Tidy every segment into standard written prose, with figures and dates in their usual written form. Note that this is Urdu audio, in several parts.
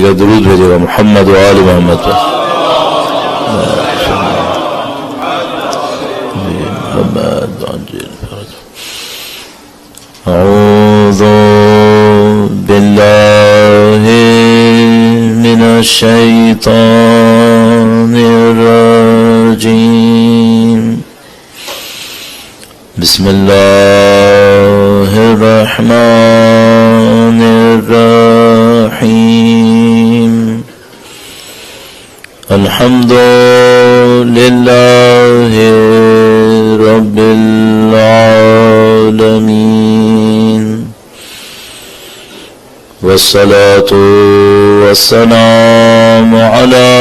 کا درود بھیجے گا محمد و آل محمد پر. اعوذ باللہ من الشیطان الرجیم. بسم اللہ الرحمن الرحیم. الحمد للہ رب العالمین والصلاة والسلام على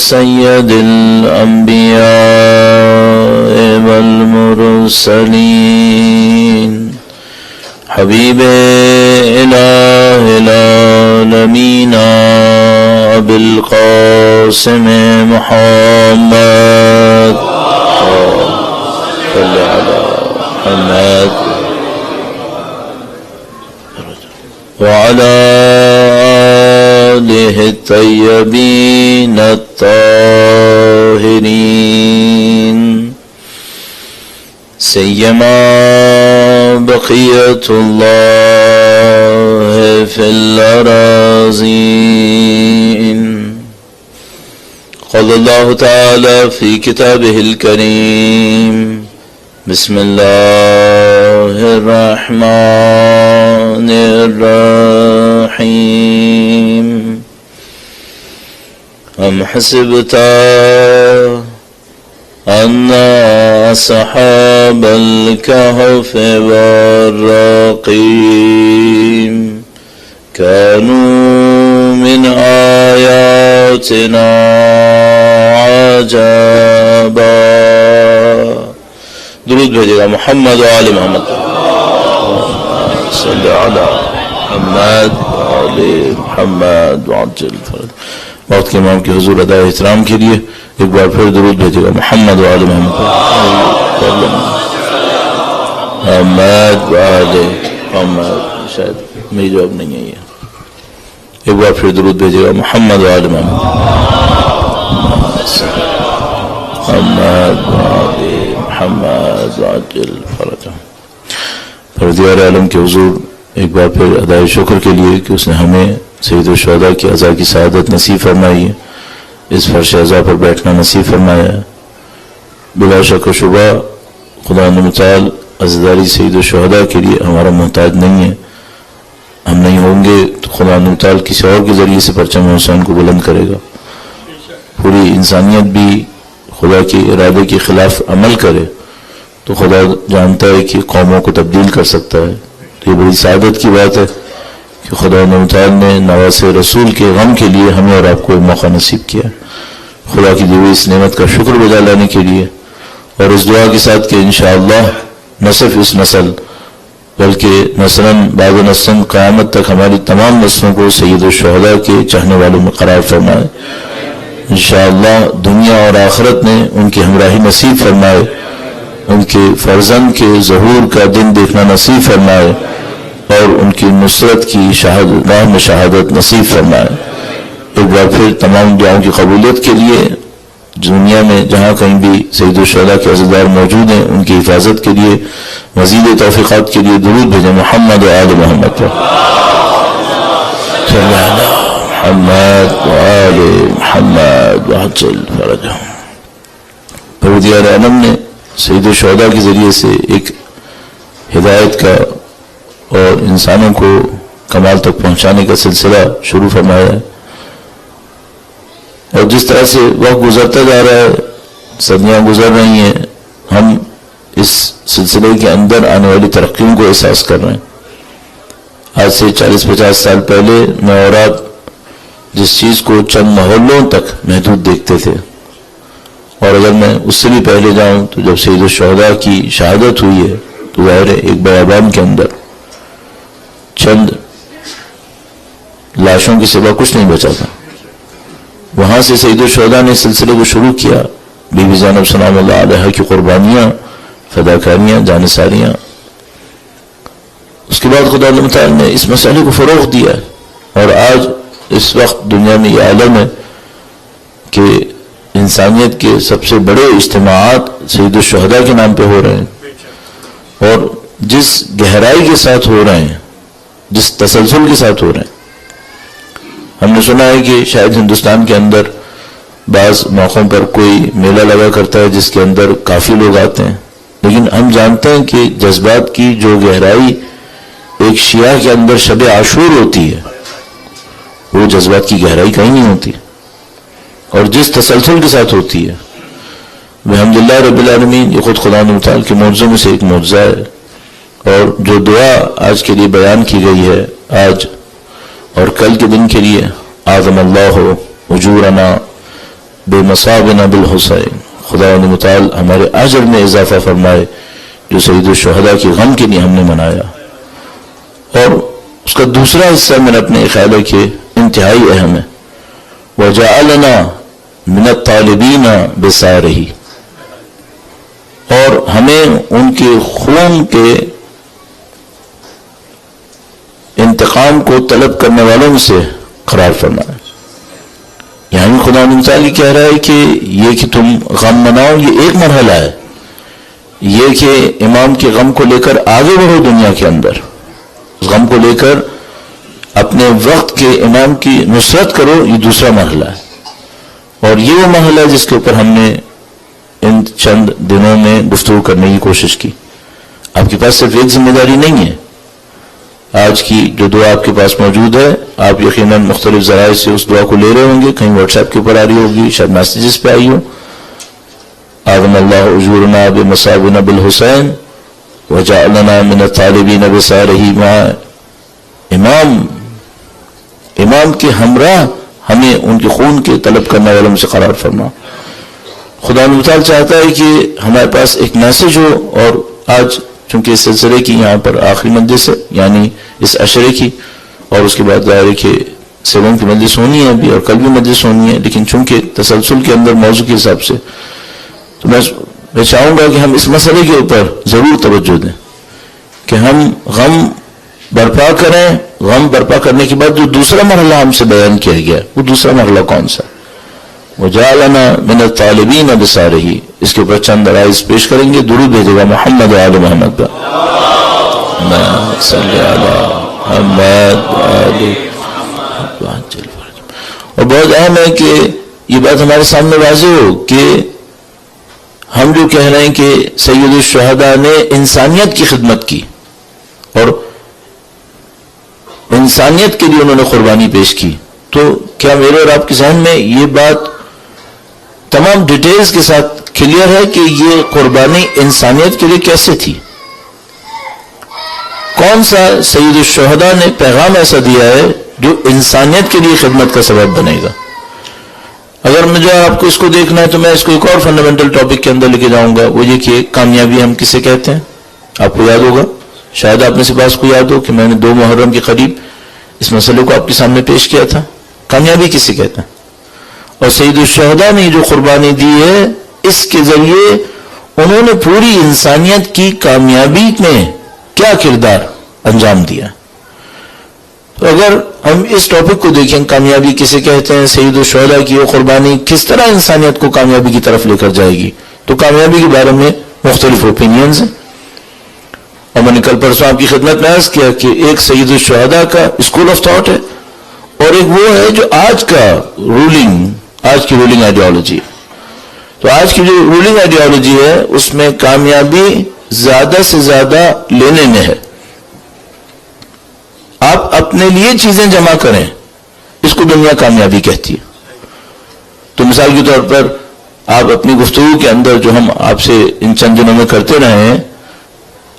سید الانبیاء والمرسلین حبیب الہ العالمین ابی القاسم محمد صلی علی محمد وعلى آله الطيبين الطاهرين سيما بقية الله في الأراضين. قال الله تعالى في كتابه الكريم بسم الله الرحمن الرحيم. أم حسبت أن أصحاب الكهف والرقيم كانوا من آياتنا عجبا. درود بھیجے گا محمد و آل محمد صلی علی محمد و آل محمد وعجل فرج. وقت کے امام کے حضور ادائے احترام کے لیے ایک بار پھر درود بھیجے گا محمد و آل محمد محمد و آل محمد. شاید میری جواب نہیں ہے یہ. ایک بار پھر درود بھیجے گا محمد و آل محمد محمد و آل محمد وعجل فرجہ. پروردگار عالم کے حضور ایک بار پھر ادائے شکر کے لیے کہ اس نے ہمیں سید الشہداء کی عزا کی سعادت نصیب فرمائی ہے، اس فرش عزا پر بیٹھنا نصیب فرمایا ہے. بلا شک و شبہ خدا متعال عزاداری سید الشہداء کے لیے ہمارا محتاج نہیں ہے. ہم نہیں ہوں گے تو خدا متعال کسی اور کے ذریعے سے پرچم حسین کو بلند کرے گا. پوری انسانیت بھی خدا کے ارادے کے خلاف عمل کرے تو خدا جانتا ہے کہ قوموں کو تبدیل کر سکتا ہے. تو یہ بڑی سعادت کی بات ہے کہ خدا متعال نے نواز رسول کے غم کے لیے ہمیں اور آپ کو ایک موقع نصیب کیا. خدا کی دی ہوئی اس نعمت کا شکر بجا لانے کے لیے اور اس دعا کے ساتھ کہ انشاءاللہ نہ صرف اس نسل بلکہ نسلاً بعد نسلاً قیامت تک ہماری تمام نسلوں کو سید الشہداء کے چاہنے والوں میں قرار فرمائے. انشاءاللہ دنیا اور آخرت نے ان کی ہمراہی نصیب فرمائے، ان کے فرزند کے ظہور کا دن دیکھنا نصیب فرمائے اور ان کی نصرت کی راہ میں شہادت نصیب فرمائے. ایک بار پھر تمام دعاؤں کی قبولیت کے لیے دنیا میں جہاں کہیں بھی سید الشہداء کے عزیزدار موجود ہیں ان کی حفاظت کے لیے مزید توفیقات کے لیے درود بھیجیں محمد و آل محمد پر صلی اللہ محمد و آل محمد وعجل فرجہم. پروردگار عالم نے سید الشہداء کے ذریعے سے ایک ہدایت کا اور انسانوں کو کمال تک پہنچانے کا سلسلہ شروع فرمایا ہے. اور جس طرح سے وقت گزرتا جا رہا ہے، صدیاں گزر رہی ہیں، ہم اس سلسلے کے اندر آنے والی ترقیوں کو احساس کر رہے ہیں. آج سے 40-50 سال پہلے میں اور آپ جس چیز کو چند محلوں تک محدود دیکھتے تھے، اور اگر میں اس سے بھی پہلے جاؤں تو جب سید الشہداء کی شہادت ہوئی ہے تو ظاہر ہے ایک بیابان کے اندر چند لاشوں کے سوا کچھ نہیں بچا تھا. وہاں سے سید الشہداء نے سلسلے کو شروع کیا. بی بی زینب سلام اللہ علیہ کی قربانیاں، فداکاریاں، جانثاریاں. اس کے بعد خدا تعالیٰ نے اس مسئلے کو فروغ دیا اور آج اس وقت دنیا میں یہ عالم ہے کہ انسانیت کے سب سے بڑے اجتماعات سید الشہداء کے نام پہ ہو رہے ہیں، اور جس گہرائی کے ساتھ ہو رہے ہیں، جس تسلسل کے ساتھ ہو رہے ہیں. ہم نے سنا ہے کہ شاید ہندوستان کے اندر بعض موقعوں پر کوئی میلہ لگا کرتا ہے جس کے اندر کافی لوگ آتے ہیں، لیکن ہم جانتے ہیں کہ جذبات کی جو گہرائی ایک شیعہ کے اندر شب عاشور ہوتی ہے، وہ جذبات کی گہرائی کہیں نہیں ہوتی، اور جس تسلسل کے ساتھ ہوتی ہے. الحمدللہ رب العالمین، یہ خود خدا متعال کے معجزوں میں سے ایک معجزہ ہے. اور جو دعا آج کے لیے بیان کی گئی ہے، آج اور کل کے دن کے لیے، اعظم اللہ اجورنا بمصابنا بالحسین، خدا متعال ہمارے اجر میں اضافہ فرمائے جو سید الشہداء کی غم کے لیے ہم نے منایا. اور اس کا دوسرا حصہ میرا اپنے خیال ہے کہ انتہائی اہم ہے، وجعلنا من الطالبین بثارہ، اور ہمیں ان کے خون کے انتقام کو طلب کرنے والوں میں سے قرار فرمایا. یعنی خدا تعالی کہہ رہا ہے کہ یہ کہ تم غم مناؤ یہ ایک مرحلہ ہے، یہ کہ امام کے غم کو لے کر آگے بڑھو دنیا کے اندر، اس غم کو لے کر اپنے وقت کے امام کی نصرت کرو، یہ دوسرا مرحلہ ہے. اور یہ وہ مرحلہ ہے جس کے اوپر ہم نے ان چند دنوں میں گفتگو کرنے کی کوشش کی. آپ کے پاس صرف ایک ذمہ داری نہیں ہے. آج کی جو دعا آپ کے پاس موجود ہے، آپ یقیناً مختلف ذرائع سے اس دعا کو لے رہے ہوں گے، کہیں واٹس ایپ کے اوپر آ رہی ہوگی، شاید میسیجز پہ آئی ہو. اعظم اللہ اجورنا بمصابنا بالحسین وجعلنا من الطالبین بثارہ، امام کے ہمراہ ہمیں ان کے خون کے طلب کرنے والوں میں سے قرار فرما. خدا متعال چاہتا ہے کہ ہمارے پاس ایک میسج ہو. اور آج چونکہ اس سلسلے کی یہاں پر آخری مجلس ہے، یعنی اس عشرے کی، اور اس کے بعد ظاہر ہے کہ سیلوں کی مجلس ہونی ہے ابھی، اور کل بھی مجلس ہونی ہے، لیکن چونکہ تسلسل کے اندر موضوع کے حساب سے تو میں چاہوں گا کہ ہم اس مسئلے کے اوپر ضرور توجہ دیں کہ ہم غم برپا کریں. غم برپا کرنے کے بعد جو دوسرا مرحلہ ہم سے بیان کیا گیا، وہ دوسرا مرحلہ کون سا؟ وجعلنا من الطالبین بثارہ. اس کے اوپر چند رائز پیش کریں گے. درود بھیجے گا محمد آل محمد پر. اللہم صلی علی محمد آل محمد. اور بہت اہم ہے کہ یہ بات ہمارے سامنے واضح ہو کہ ہم جو کہہ رہے ہیں کہ سید الشہداء نے انسانیت کی خدمت کی اور انسانیت کے لیے انہوں نے قربانی پیش کی، تو کیا میرے اور آپ کے ذہن میں یہ بات تمام ڈیٹیلز کے ساتھ کلیئر ہے کہ یہ قربانی انسانیت کے لیے کیسے تھی؟ کون سا سید الشہداء نے پیغام ایسا دیا ہے جو انسانیت کے لیے خدمت کا سبب بنے گا؟ اگر مجھے آپ کو اس کو دیکھنا ہے تو میں اس کو ایک اور فنڈامنٹل ٹاپک کے اندر لے کے جاؤں گا. وہ یہ کہ کامیابی ہم کسے کہتے ہیں؟ آپ کو یاد ہوگا، شاید آپ میں سے بعض کو یاد ہو کہ میں نے 2 محرم کے قریب اس مسئلے کو آپ کے سامنے پیش کیا تھا. کامیابی کسے کہتے ہیں؟ اور سید الشہداء نے جو قربانی دی ہے، اس کے ذریعے انہوں نے پوری انسانیت کی کامیابی میں کیا کردار انجام دیا. تو اگر ہم اس ٹاپک کو دیکھیں، کامیابی کسے کہتے ہیں، سید الشہداء کی وہ قربانی کس طرح انسانیت کو کامیابی کی طرف لے کر جائے گی، تو کامیابی کے بارے میں مختلف اوپینینز ہیں. اور میں نے کل پرسوں آپ کی خدمت میں عرض کیا کہ ایک سید الشہداء کا اسکول آف تھاٹ ہے، اور ایک وہ ہے جو آج کی رولنگ آئیڈیالوجی. تو آج کی جو رولنگ آئیڈیالوجی ہے اس میں کامیابی زیادہ سے زیادہ لینے میں ہے. آپ اپنے لیے چیزیں جمع کریں، اس کو دنیا کامیابی کہتی ہے. تو مثال کے طور پر آپ اپنی گفتگو کے اندر جو ہم آپ سے ان چند دنوں میں کرتے رہے ہیں،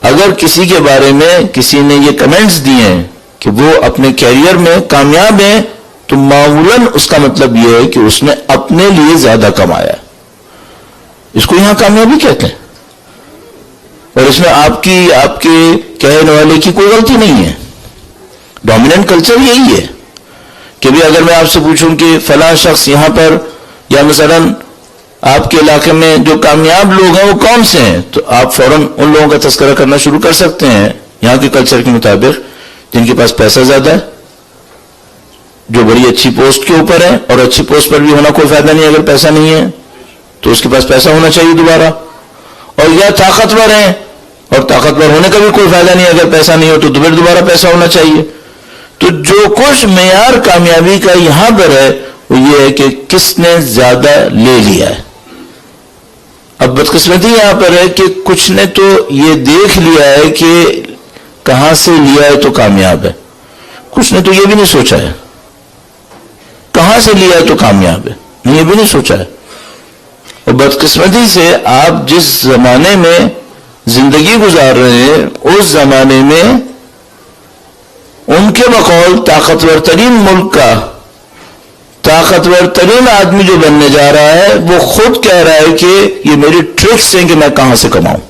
اگر کسی کے بارے میں کسی نے یہ کمنٹس دیے ہیں کہ وہ اپنے کیریئر میں کامیاب ہیں، تو معمولاً اس کا مطلب یہ ہے کہ اس نے اپنے لیے زیادہ کمایا. اس کو یہاں کامیابی کہتے ہیں، اور اس میں آپ کے کہنے والے کی کوئی غلطی نہیں ہے. ڈومیننٹ کلچر یہی ہے کہ بھی اگر میں آپ سے پوچھوں کہ فلاں شخص یہاں پر یا مثلاً آپ کے علاقے میں جو کامیاب لوگ ہیں وہ کون سے ہیں، تو آپ فوراً ان لوگوں کا تذکرہ کرنا شروع کر سکتے ہیں یہاں کے کلچر کے مطابق جن کے پاس پیسہ زیادہ ہے، جو بڑی اچھی پوسٹ کے اوپر ہے، اور اچھی پوسٹ پر بھی ہونا کوئی فائدہ نہیں اگر پیسہ نہیں ہے، تو اس کے پاس پیسہ ہونا چاہیے دوبارہ، اور یا طاقتور ہیں اور طاقتور ہونے کا بھی کوئی فائدہ نہیں اگر پیسہ نہیں ہو تو دوبارہ پیسہ ہونا چاہیے. تو جو کچھ معیار کامیابی کا یہاں پر ہے وہ یہ ہے کہ کس نے زیادہ لے لیا ہے. اب بدقسمتی یہاں پر ہے کہ کچھ نے تو یہ دیکھ لیا ہے کہ کہاں سے لیا ہے تو کامیاب ہے، کچھ نے تو یہ بھی نہیں سوچا ہے کہاں سے لیا ہے تو کامیاب ہے، یہ بھی نہیں سوچا ہے. اور بدقسمتی سے آپ جس زمانے میں زندگی گزار رہے ہیں اس زمانے میں ان کے بقول طاقتور ترین ملک کا طاقتور ترین آدمی جو بننے جا رہا ہے وہ خود کہہ رہا ہے کہ یہ میری ٹرکس ہیں کہ میں کہاں سے کماؤں.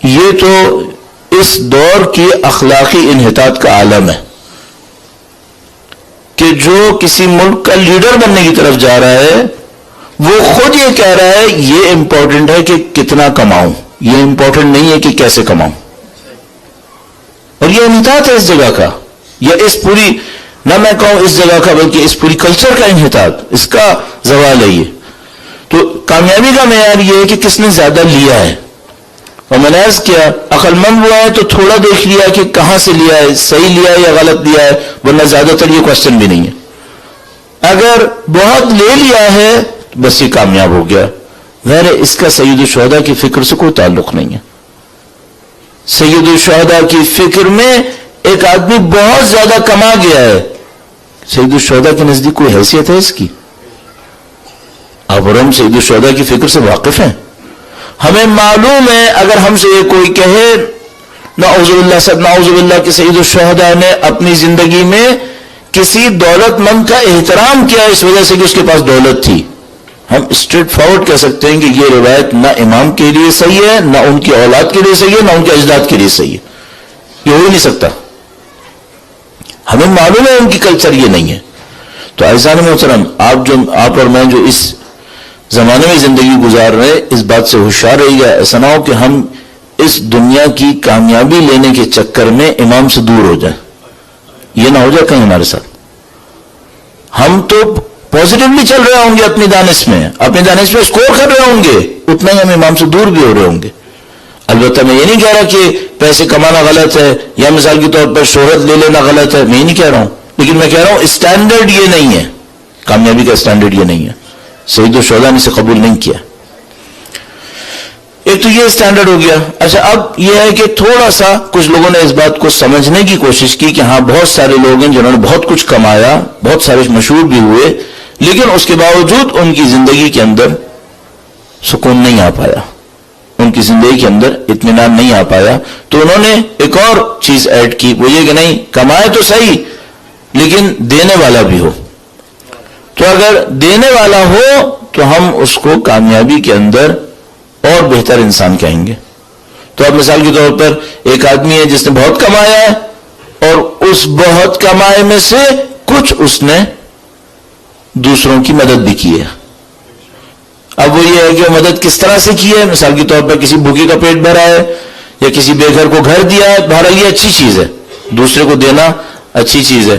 یہ تو اس دور کی اخلاقی انحطاط کا عالم ہے کہ جو کسی ملک کا لیڈر بننے کی طرف جا رہا ہے وہ خود یہ کہہ رہا ہے یہ امپورٹنٹ ہے کہ کتنا کماؤں، یہ امپورٹنٹ نہیں ہے کہ کیسے کماؤں. اور یہ انحطاط ہے اس جگہ کا، یا اس پوری، نہ میں کہوں اس جگہ کا بلکہ اس پوری کلچر کا انحطاط، اس کا زوال ہے یہ. تو کامیابی کا معیار یہ ہے کہ کس نے زیادہ لیا ہے. اور میں نے عرض کیا عقل مند ہوا ہے تو تھوڑا دیکھ لیا کہ کہاں سے لیا ہے، صحیح لیا ہے یا غلط لیا ہے، ورنہ زیادہ تر یہ کوشچن بھی نہیں ہے. اگر بہت لے لیا ہے بس یہ کامیاب ہو گیا. غیر اس کا سید الشہداء کی فکر سے کوئی تعلق نہیں ہے. سید الشہداء کی فکر میں ایک آدمی بہت زیادہ کما گیا ہے، سید الشہداء کے نزدیک کوئی حیثیت ہے اس کی؟ اب ہم سید الشہداء کی فکر سے واقف ہیں، ہمیں معلوم ہے اگر ہم سے یہ کوئی کہے نعوذ باللہ کہ سید الشہداء نے اپنی زندگی میں کسی دولت مند کا احترام کیا اس وجہ سے کہ اس کے پاس دولت تھی، ہم اسٹریٹ فارورڈ کہہ سکتے ہیں کہ یہ روایت نہ امام کے لیے صحیح ہے، نہ ان کی اولاد کے لیے صحیح ہے، نہ ان کے اجداد کے لیے صحیح ہے. یہ ہو ہی نہیں سکتا. ہمیں معلوم ہے ان کی کلچر یہ نہیں ہے. تو عزیزان محترم، آپ اور میں جو اس زمانے میں زندگی گزار رہے ہیں اس بات سے ہوشیار رہی گا، ایسا نہ ہو کہ ہم اس دنیا کی کامیابی لینے کے چکر میں امام سے دور ہو جائیں. یہ نہ ہو جائے کہیں ہمارے ساتھ. ہم تو پازیٹیولی چل رہے ہوں گے اپنی دانش میں اسکور کر رہے ہوں گے، اتنا ہی ہم امام سے دور بھی ہو رہے ہوں گے. البتہ میں یہ نہیں کہہ رہا کہ پیسے کمانا غلط ہے یا مثال کے طور پر شہرت لے لینا غلط ہے، میں یہ نہیں کہہ رہا ہوں، لیکن میں کہہ رہا ہوں اسٹینڈرڈ یہ نہیں ہے، کامیابی کا اسٹینڈرڈ یہ نہیں ہے. سید الشہداء نے اسے قبول نہیں کیا. ایک تو یہ اسٹینڈرڈ ہو گیا. اچھا اب یہ ہے کہ تھوڑا سا کچھ لوگوں نے اس بات کو سمجھنے کی کوشش کی کہ ہاں بہت سارے لوگ ہیں جنہوں نے بہت کچھ کمایا، بہت سارے مشہور بھی ہوئے، لیکن اس کے باوجود ان کی زندگی کے اندر سکون نہیں آ پایا، ان کی زندگی کے اندر اطمینان نہیں آ پایا. تو انہوں نے ایک اور چیز ایڈ کی، وہ یہ کہ نہیں کمائے تو صحیح لیکن دینے والا بھی ہو. تو اگر دینے والا ہو تو ہم اس کو کامیابی کے اندر اور بہتر انسان کہیں گے. تو اب مثال کے طور پر ایک آدمی ہے جس نے بہت کمایا ہے اور اس بہت کمائے میں سے کچھ اس نے دوسروں کی مدد بھی کی ہے. اب وہ یہ ہے کہ مدد کس طرح سے کی ہے، مثال کے طور پر کسی بھوکے کا پیٹ بھرا ہے یا کسی بے گھر کو گھر دیا ہے. بہرحال یہ اچھی چیز ہے، دوسرے کو دینا اچھی چیز ہے.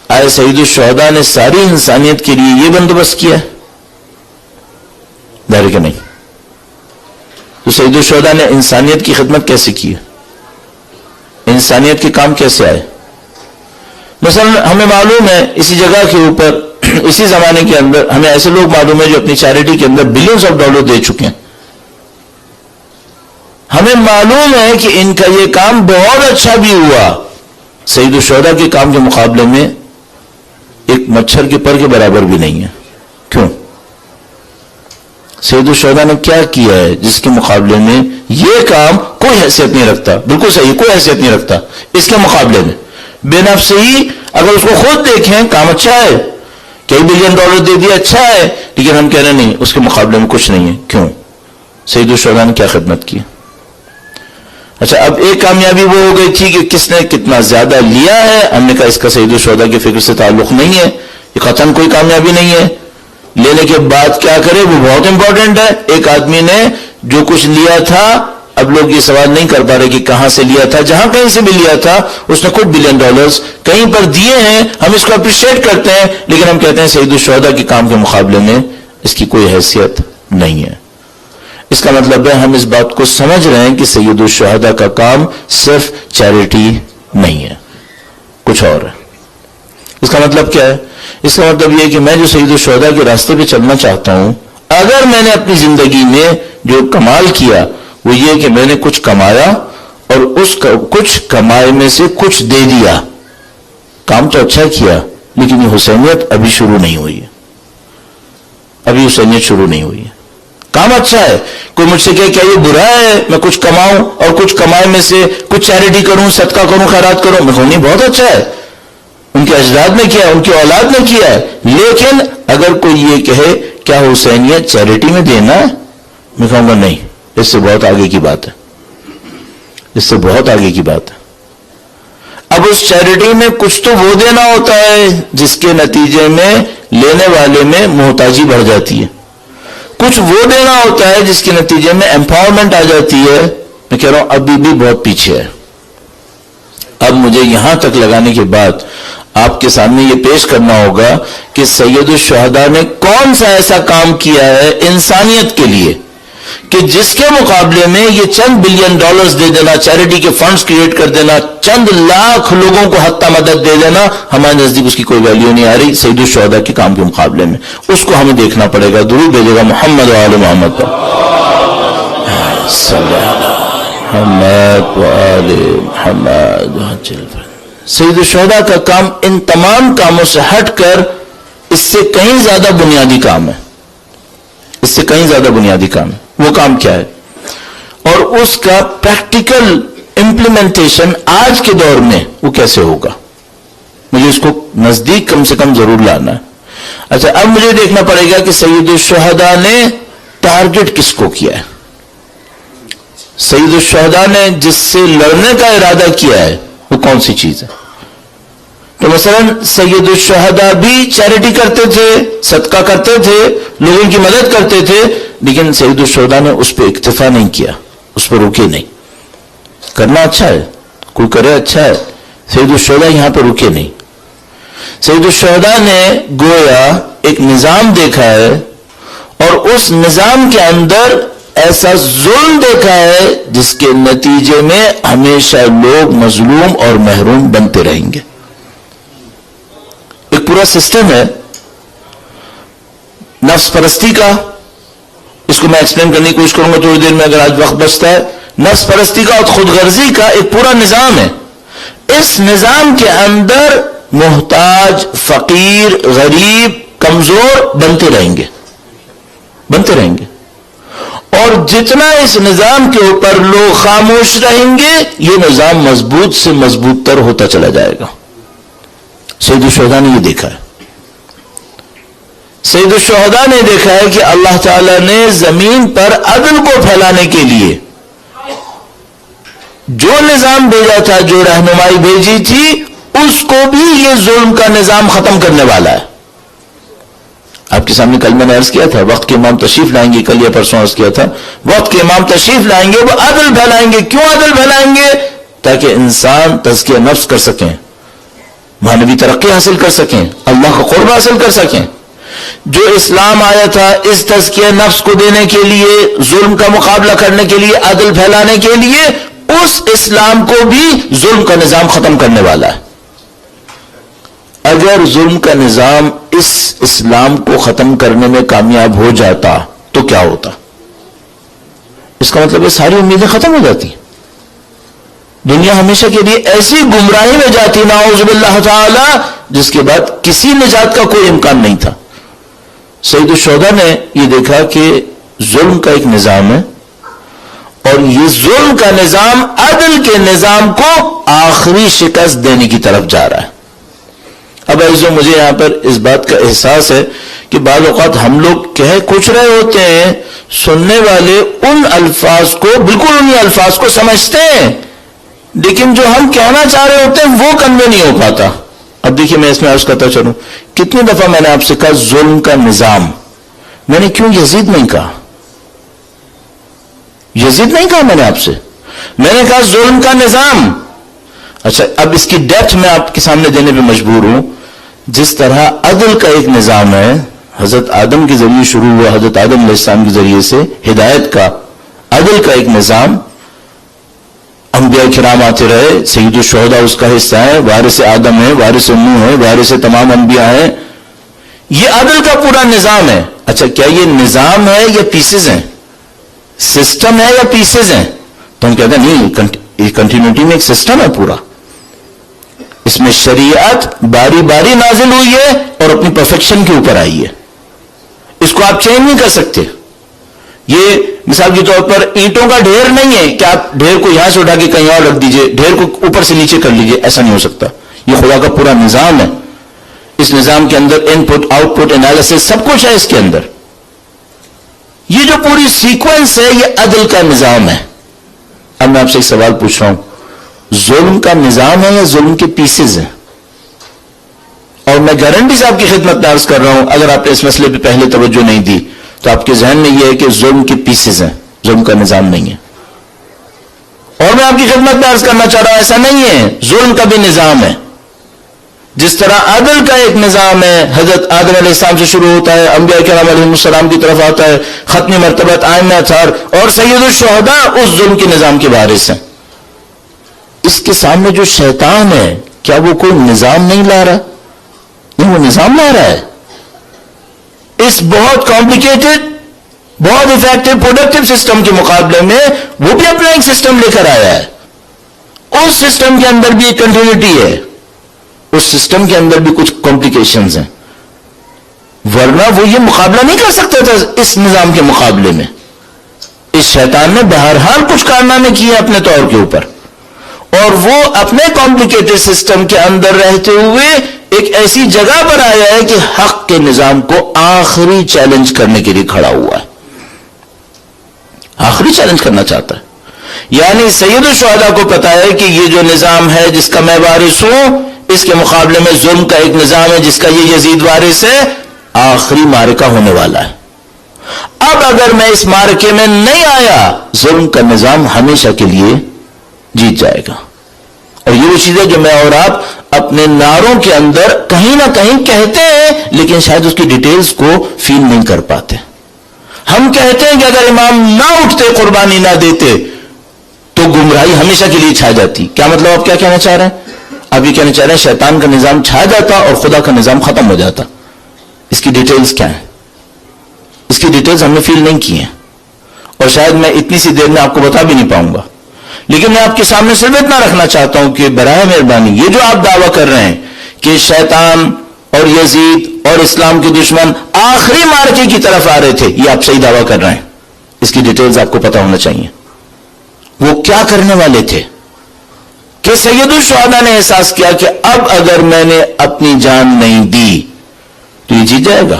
آئے سید الشہداء نے ساری انسانیت کے لیے یہ بندوبست کیا ہے؟ ظاہر کہ نہیں. تو سید الشہداء نے انسانیت کی خدمت کیسے کی ہے، انسانیت کے کام کیسے آئے؟ مثلا ہمیں معلوم ہے اسی جگہ کے اوپر اسی زمانے کے اندر ہمیں ایسے لوگ معلوم ہے جو اپنی چیریٹی کے اندر بلینز آف ڈالر دے چکے ہیں. ہمیں معلوم ہے کہ ان کا یہ کام بہت اچھا بھی ہوا. سید الشہداء کے کام کے مقابلے میں ایک مچھر کے پر کے برابر بھی نہیں ہے. کیوں؟ سید الشہداء نے کیا کیا ہے جس کے مقابلے میں یہ کام کوئی حیثیت نہیں رکھتا؟ بالکل صحیح، کوئی حیثیت نہیں رکھتا اس کے مقابلے میں. بے نفس ہی اگر اس کو خود دیکھیں کام اچھا ہے، کئی بلین ڈالر دے دیا اچھا ہے، لیکن ہم کہہ رہے نہیں اس کے مقابلے میں کچھ نہیں ہے. کیوں؟ سید الشہداء نے کیا خدمت کی. اچھا اب ایک کامیابی وہ ہو گئی تھی کہ کس نے کتنا زیادہ لیا ہے. ہم نے کہا اس کا سید الشہداء کی فکر سے تعلق نہیں ہے، یہ قطعاً کوئی کامیابی نہیں ہے. لینے کے بعد کیا کرے وہ بہت امپورٹنٹ ہے. ایک آدمی نے جو کچھ لیا تھا اب لوگ یہ سوال نہیں کر پا رہے کہ کہاں سے لیا تھا. جہاں کہیں سے بھی لیا تھا اس نے خود $1 بلین کہیں پر دیے ہیں, ہم اس کو اپریشیٹ کرتے ہیں, لیکن ہم کہتے ہیں سید الشہداء کے کام کے مقابلے میں اس کی کوئی حیثیت نہیں ہے. اس کا مطلب ہے ہم اس بات کو سمجھ رہے ہیں کہ سید الشہداء کا کام صرف چیریٹی نہیں ہے, کچھ اور ہے. اس کا مطلب کیا ہے؟ اس کا مطلب یہ ہے کہ میں جو سید الشہداء کے راستے پہ چلنا چاہتا ہوں, اگر میں نے اپنی زندگی میں جو کمال کیا وہ یہ کہ میں نے کچھ کمایا اور اس کچھ کمائے میں سے کچھ دے دیا, کام تو اچھا کیا, لیکن یہ حسینیت ابھی شروع نہیں ہوئی ہے. ابھی حسینیت شروع نہیں ہوئی ہے. کام اچھا ہے. کوئی مجھ سے کہے کیا یہ برا ہے میں کچھ کماؤں اور کچھ کمائے میں سے کچھ چیریٹی کروں, صدقہ کروں, خیرات کروں؟ میں کہوں نہیں, بہت اچھا ہے, ان کے اجداد نے کیا, ان کی اولاد نے کیا ہے. لیکن اگر کوئی یہ کہے کیا حسینیت چیریٹی میں دینا ہے, میں کہوں گا نہیں, اس سے بہت آگے کی بات ہے, اس سے بہت آگے کی بات ہے. اب اس چیریٹی میں کچھ تو وہ دینا ہوتا ہے جس کے نتیجے میں لینے والے میں محتاجی بڑھ جاتی ہے, کچھ وہ دینا ہوتا ہے جس کے نتیجے میں امپاورمنٹ آ جاتی ہے. میں کہہ رہا ہوں ابھی بھی بہت پیچھے ہے. اب مجھے یہاں تک لگانے کے بعد آپ کے سامنے یہ پیش کرنا ہوگا کہ سید الشہداء نے کون سا ایسا کام کیا ہے انسانیت کے لیے کہ جس کے مقابلے میں یہ چند $1 بلین دے دینا, چیریٹی کے فنڈز کریٹ کر دینا, چند لاکھ لوگوں کو حتی مدد دے دینا, ہمارے نزدیک اس کی کوئی ویلیو نہیں آ رہی سید الشہداء کے کام کے مقابلے میں. اس کو ہمیں دیکھنا پڑے گا. درود بھیجے گا محمد و آل محمد پر. سید الشہداء کا کام ان تمام کاموں سے ہٹ کر اس سے کہیں زیادہ بنیادی کام ہے, اس سے کہیں زیادہ بنیادی کام ہے. وہ کام کیا ہے اور اس کا پریکٹیکل امپلیمنٹیشن آج کے دور میں وہ کیسے ہوگا, مجھے اس کو نزدیک کم سے کم ضرور لانا ہے. اچھا, اب مجھے دیکھنا پڑے گا کہ سید الشہداء نے ٹارگٹ کس کو کیا ہے. سید الشہداء نے جس سے لڑنے کا ارادہ کیا ہے وہ کون سی چیز ہے؟ تو مثلا سید الشہداء بھی چیریٹی کرتے تھے, صدقہ کرتے تھے, لوگوں کی مدد کرتے تھے, لیکن سید الشہداء نے اس پہ اکتفا نہیں کیا, اس پہ رکے نہیں. کرنا اچھا ہے, کوئی کرے اچھا ہے, سید الشہداء یہاں پہ رکے نہیں. سید الشہداء نے گویا ایک نظام دیکھا ہے اور اس نظام کے اندر ایسا ظلم دیکھا ہے جس کے نتیجے میں ہمیشہ لوگ مظلوم اور محروم بنتے رہیں گے. ایک پورا سسٹم ہے نفس پرستی کا, اس کو میں ایکسپلین کرنے کی کوشش کروں گا تھوڑی دیر میں اگر آج وقت بچتا ہے. نفس پرستی کا اور خود غرضی کا ایک پورا نظام ہے. اس نظام کے اندر محتاج, فقیر, غریب, کمزور بنتے رہیں گے, بنتے رہیں گے. اور جتنا اس نظام کے اوپر لوگ خاموش رہیں گے یہ نظام مضبوط سے مضبوط تر ہوتا چلا جائے گا. سید الشہداء نے یہ دیکھا ہے. سید الشہداء نے دیکھا ہے کہ اللہ تعالیٰ نے زمین پر عدل کو پھیلانے کے لیے جو نظام بھیجا تھا, جو رہنمائی بھیجی تھی, اس کو بھی یہ ظلم کا نظام ختم کرنے والا ہے. آپ کے سامنے کل میں نے عرض کیا تھا وقت کے امام تشریف لائیں گے, کل یا پرسوں عرض کیا تھا وقت کے امام تشریف لائیں گے, وہ عدل پھیلائیں گے. کیوں عدل پھیلائیں گے؟ تاکہ انسان تزکیہ نفس کر سکیں, معنوی ترقی حاصل کر سکیں, اللہ کا قرب حاصل کر سکیں. جو اسلام آیا تھا اس تزکیہ نفس کو دینے کے لیے, ظلم کا مقابلہ کرنے کے لیے, عدل پھیلانے کے لیے, اس اسلام کو بھی ظلم کا نظام ختم کرنے والا ہے. اگر ظلم کا نظام اس اسلام کو ختم کرنے میں کامیاب ہو جاتا تو کیا ہوتا؟ اس کا مطلب ہے ساری امیدیں ختم ہو جاتی, دنیا ہمیشہ کے لیے ایسی گمراہی میں جاتی نعوذ باللہ تعالی جس کے بعد کسی نجات کا کوئی امکان نہیں تھا. سید الشہداء نے یہ دیکھا کہ ظلم کا ایک نظام ہے اور یہ ظلم کا نظام عدل کے نظام کو آخری شکست دینے کی طرف جا رہا ہے. اب عزیزو, مجھے یہاں پر اس بات کا احساس ہے کہ بعض اوقات ہم لوگ کہہ کچھ رہے ہوتے ہیں, سننے والے ان الفاظ کو بالکل انہی الفاظ کو سمجھتے ہیں, لیکن جو ہم کہنا چاہ رہے ہوتے ہیں وہ کنوے نہیں ہو پاتا. اب دیکھیے میں اس میں عرض کرتا چلوں, کتنی دفعہ میں نے آپ سے کہا ظلم کا نظام, میں نے کیوں یزید نہیں کہا؟ یزید نہیں کہا میں نے آپ سے، میں نے کہا ظلم کا نظام. اچھا اب اس کی ڈیپتھ میں آپ کے سامنے دینے پہ مجبور ہوں. جس طرح عدل کا ایک نظام ہے، حضرت آدم کے ذریعے شروع ہوا، حضرت آدم علیہ السلام کے ذریعے سے ہدایت کا، عدل کا ایک نظام، انبیاء کرام آتے رہے، سید الشہداء اس کا حصہ ہے، وارث آدم ہے، وارث نوح ہے، وارث تمام انبیاء ہیں. یہ عدل کا پورا نظام ہے. اچھا کیا یہ نظام ہے یا پیسز ہیں؟ سسٹم ہے یا پیسز ہیں؟ تو ہم کہتے ہیں نہیں، یہ کنٹینیوٹی میں ایک سسٹم ہے پورا. اس میں شریعت باری باری نازل ہوئی ہے اور اپنی پرفیکشن کے اوپر آئی ہے. اس کو آپ چینج نہیں کر سکتے. یہ مثال کے طور پر اینٹوں کا ڈھیر نہیں ہے کہ آپ ڈھیر کو یہاں سے اٹھا کے کہیں اور رکھ دیجئے، ڈھیر کو اوپر سے نیچے کر لیجئے، ایسا نہیں ہو سکتا. یہ خدا کا پورا نظام ہے. اس نظام کے اندر ان پٹ، آؤٹ پٹ، انالیسس سب کچھ ہے اس کے اندر. یہ جو پوری سیکوینس ہے یہ عدل کا نظام ہے. اب میں آپ سے ایک سوال پوچھ رہا ہوں، ظلم کا نظام ہے یا ظلم کے پیسز ہیں؟ اور میں گارنٹی سے آپ کی خدمت میں عرض کر رہا ہوں، اگر آپ نے اس مسئلے پہ پہلے توجہ نہیں دی تو آپ کے ذہن میں یہ ہے کہ ظلم کے پیسز ہیں، ظلم کا نظام نہیں ہے. اور میں آپ کی خدمت میں عرض کرنا چاہ رہا ہوں ایسا نہیں ہے، ظلم کا بھی نظام ہے. جس طرح عدل کا ایک نظام ہے، حضرت آدم علیہ السلام سے شروع ہوتا ہے، انبیاء کرام علیہ السلام کی طرف آتا ہے، ختمی مرتبہ آئمہ اطہار اور سید الشہداء اس ظلم کے نظام کے وارث ہیں. اس کے سامنے جو شیطان ہے، کیا وہ کوئی نظام نہیں لا رہا؟ نہیں، وہ نظام لا رہا ہے. اس بہت کمپلیکیٹڈ، بہت افیکٹو، پروڈکٹیو سسٹم کے مقابلے میں وہ بھی اپنا ایک سسٹم لے کر آیا ہے. اس سسٹم کے اندر بھی ایک کنٹینیوٹی ہے، اس سسٹم کے اندر بھی کچھ کمپلیکیشنز ہیں، ورنہ وہ یہ مقابلہ نہیں کر سکتا تھا اس نظام کے مقابلے میں. اس شیطان نے بہرحال کچھ کارنامے کیے اپنے طور کے اوپر، اور وہ اپنے کمپلیکیٹڈ سسٹم کے اندر رہتے ہوئے ایک ایسی جگہ پر آیا ہے کہ حق کے نظام کو آخری چیلنج کرنے کے لیے کھڑا ہوا ہے. آخری چیلنج کرنا چاہتا ہے. یعنی سید الشہداء کو پتا ہے کہ یہ جو نظام ہے جس کا میں وارث ہوں، اس کے مقابلے میں ظلم کا ایک نظام ہے جس کا یہ یزید وارث ہے. آخری معرکہ ہونے والا ہے. اب اگر میں اس معرکے میں نہیں آیا، ظلم کا نظام ہمیشہ کے لیے جیت جائے گا. اور یہ وہ چیز ہے جو میں اور آپ اپنے نعروں کے اندر کہیں نہ کہیں کہتے ہیں، لیکن شاید اس کی ڈیٹیلز کو فیل نہیں کر پاتے. ہم کہتے ہیں کہ اگر امام نہ اٹھتے، قربانی نہ دیتے، تو گمراہی ہمیشہ کے لیے چھا جاتی. کیا مطلب آپ کیا کہنا چاہ رہے ہیں؟ آپ یہ کہنا چاہ رہے ہیں شیطان کا نظام چھا جاتا اور خدا کا نظام ختم ہو جاتا. اس کی ڈیٹیلز کیا ہیں؟ اس کی ڈیٹیلز ہم نے فیل نہیں کی ہیں، اور شاید میں اتنی سی دیر میں آپ کو بتا بھی نہیں پاؤں گا. لیکن میں آپ کے سامنے صرف اتنا رکھنا چاہتا ہوں کہ برائے مہربانی یہ جو آپ دعویٰ کر رہے ہیں کہ شیطان اور یزید اور اسلام کے دشمن آخری معرکے کی طرف آ رہے تھے، یہ آپ صحیح دعویٰ کر رہے ہیں. اس کی ڈیٹیلز آپ کو پتا ہونا چاہیے. وہ کیا کرنے والے تھے کہ سید الشہداء نے احساس کیا کہ اب اگر میں نے اپنی جان نہیں دی تو یہ جیت جائے گا.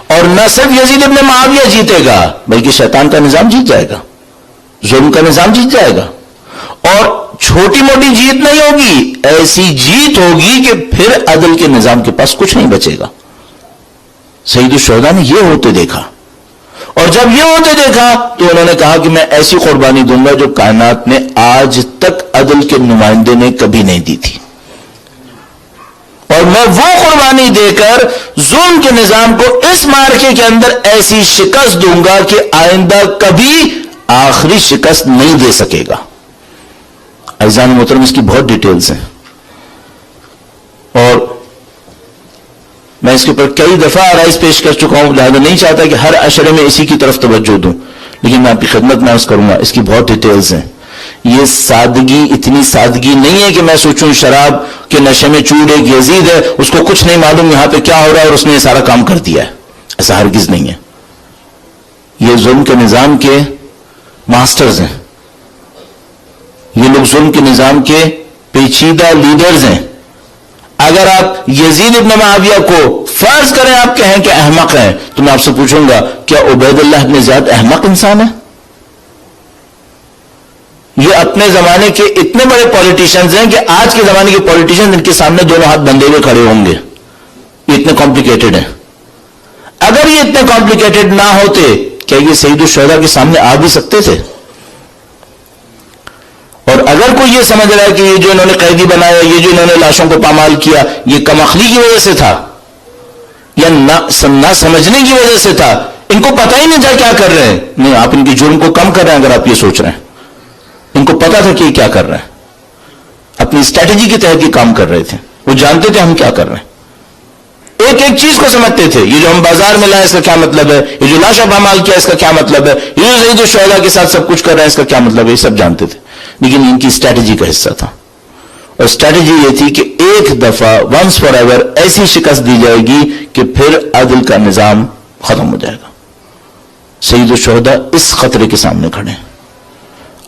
اور نہ صرف یزید ابن معاویہ جیتے گا، بلکہ شیطان کا نظام جیت جائے گا، ظلم کا نظام جیت جائے گا. اور چھوٹی موٹی جیت نہیں ہوگی، ایسی جیت ہوگی کہ پھر عدل کے نظام کے پاس کچھ نہیں بچے گا. سید الشہداء نے یہ ہوتے دیکھا، اور جب یہ ہوتے دیکھا تو انہوں نے کہا کہ میں ایسی قربانی دوں گا جو کائنات میں آج تک عدل کے نمائندے نے کبھی نہیں دی تھی، اور میں وہ قربانی دے کر ظلم کے نظام کو اس معرکے کے اندر ایسی شکست دوں گا کہ آئندہ کبھی آخری شکست نہیں دے سکے گا. عزیزان محترم، اس کی بہت ڈیٹیلز ہیں، اور میں اس کے اوپر کئی دفعہ آرائز پیش کر چکا ہوں، لہذا نہیں چاہتا کہ ہر اشرے میں اسی کی طرف توجہ دوں، لیکن میں آپ کی خدمت میں عرض کروں گا اس کی بہت ڈیٹیلز ہیں. یہ سادگی، اتنی سادگی نہیں ہے کہ میں سوچوں شراب کے نشے میں چور ایک یزید ہے، اس کو کچھ نہیں معلوم یہاں پہ کیا ہو رہا ہے اور اس نے یہ سارا کام کر دیا ہے. ایسا ہرگز نہیں ہے. یہ ظلم کے نظام کے ماسٹرز ہیں، یہ لوگ ظلم کے نظام کے پیچیدہ لیڈرز ہیں. اگر آپ یزید ابن معاویہ کو فرض کریں آپ کہیں کہ احمق ہیں، تو میں آپ سے پوچھوں گا کیا عبید اللہ ابن زیاد احمق انسان ہے؟ یہ اپنے زمانے کے اتنے بڑے پولیٹیشنز ہیں کہ آج کے زمانے کے پولیٹیشنز ان کے سامنے دونوں ہاتھ بندھے ہوئے کھڑے ہوں گے. یہ اتنے کمپلیکیٹڈ ہیں. اگر یہ اتنے کمپلیکیٹڈ نہ ہوتے، کیا یہ سید الشہداء کے سامنے آ بھی سکتے تھے؟ اور اگر کوئی یہ سمجھ رہا ہے کہ یہ جو انہوں نے قیدی بنایا، یہ جو انہوں نے لاشوں کو پامال کیا، یہ کم عقلی کی وجہ سے تھا یا نہ سمجھنے کی وجہ سے تھا، ان کو پتہ ہی نہیں تھا کیا کر رہے ہیں، نہیں، آپ ان کی جرم کو کم کر رہے ہیں اگر آپ یہ سوچ رہے ہیں. ان کو پتا تھا کہ یہ کیا کر رہے ہیں، اپنی اسٹریٹجی کے تحت یہ کام کر رہے تھے، وہ جانتے تھے ہم کیا کر رہے ہیں، ایک ایک چیز کو سمجھتے تھے. یہ جو ہم بازار میں لائے اس کا کیا مطلب ہے، یہ جو لاشا پامال کیا اس کا کیا مطلب ہے، یہ جو شہید الشہداء کے ساتھ سب کچھ کر رہے ہیں اس کا کیا مطلب ہے، یہ سب جانتے تھے. لیکن ان کی اسٹریٹجی کا حصہ تھا، اور اسٹریٹجی یہ تھی کہ ایک دفعہ ونس فار ایور ایسی شکست دی جائے گی کہ پھر عدل کا نظام ختم ہو جائے گا. سید الشہداء اس خطرے کے سامنے کھڑے ہیں.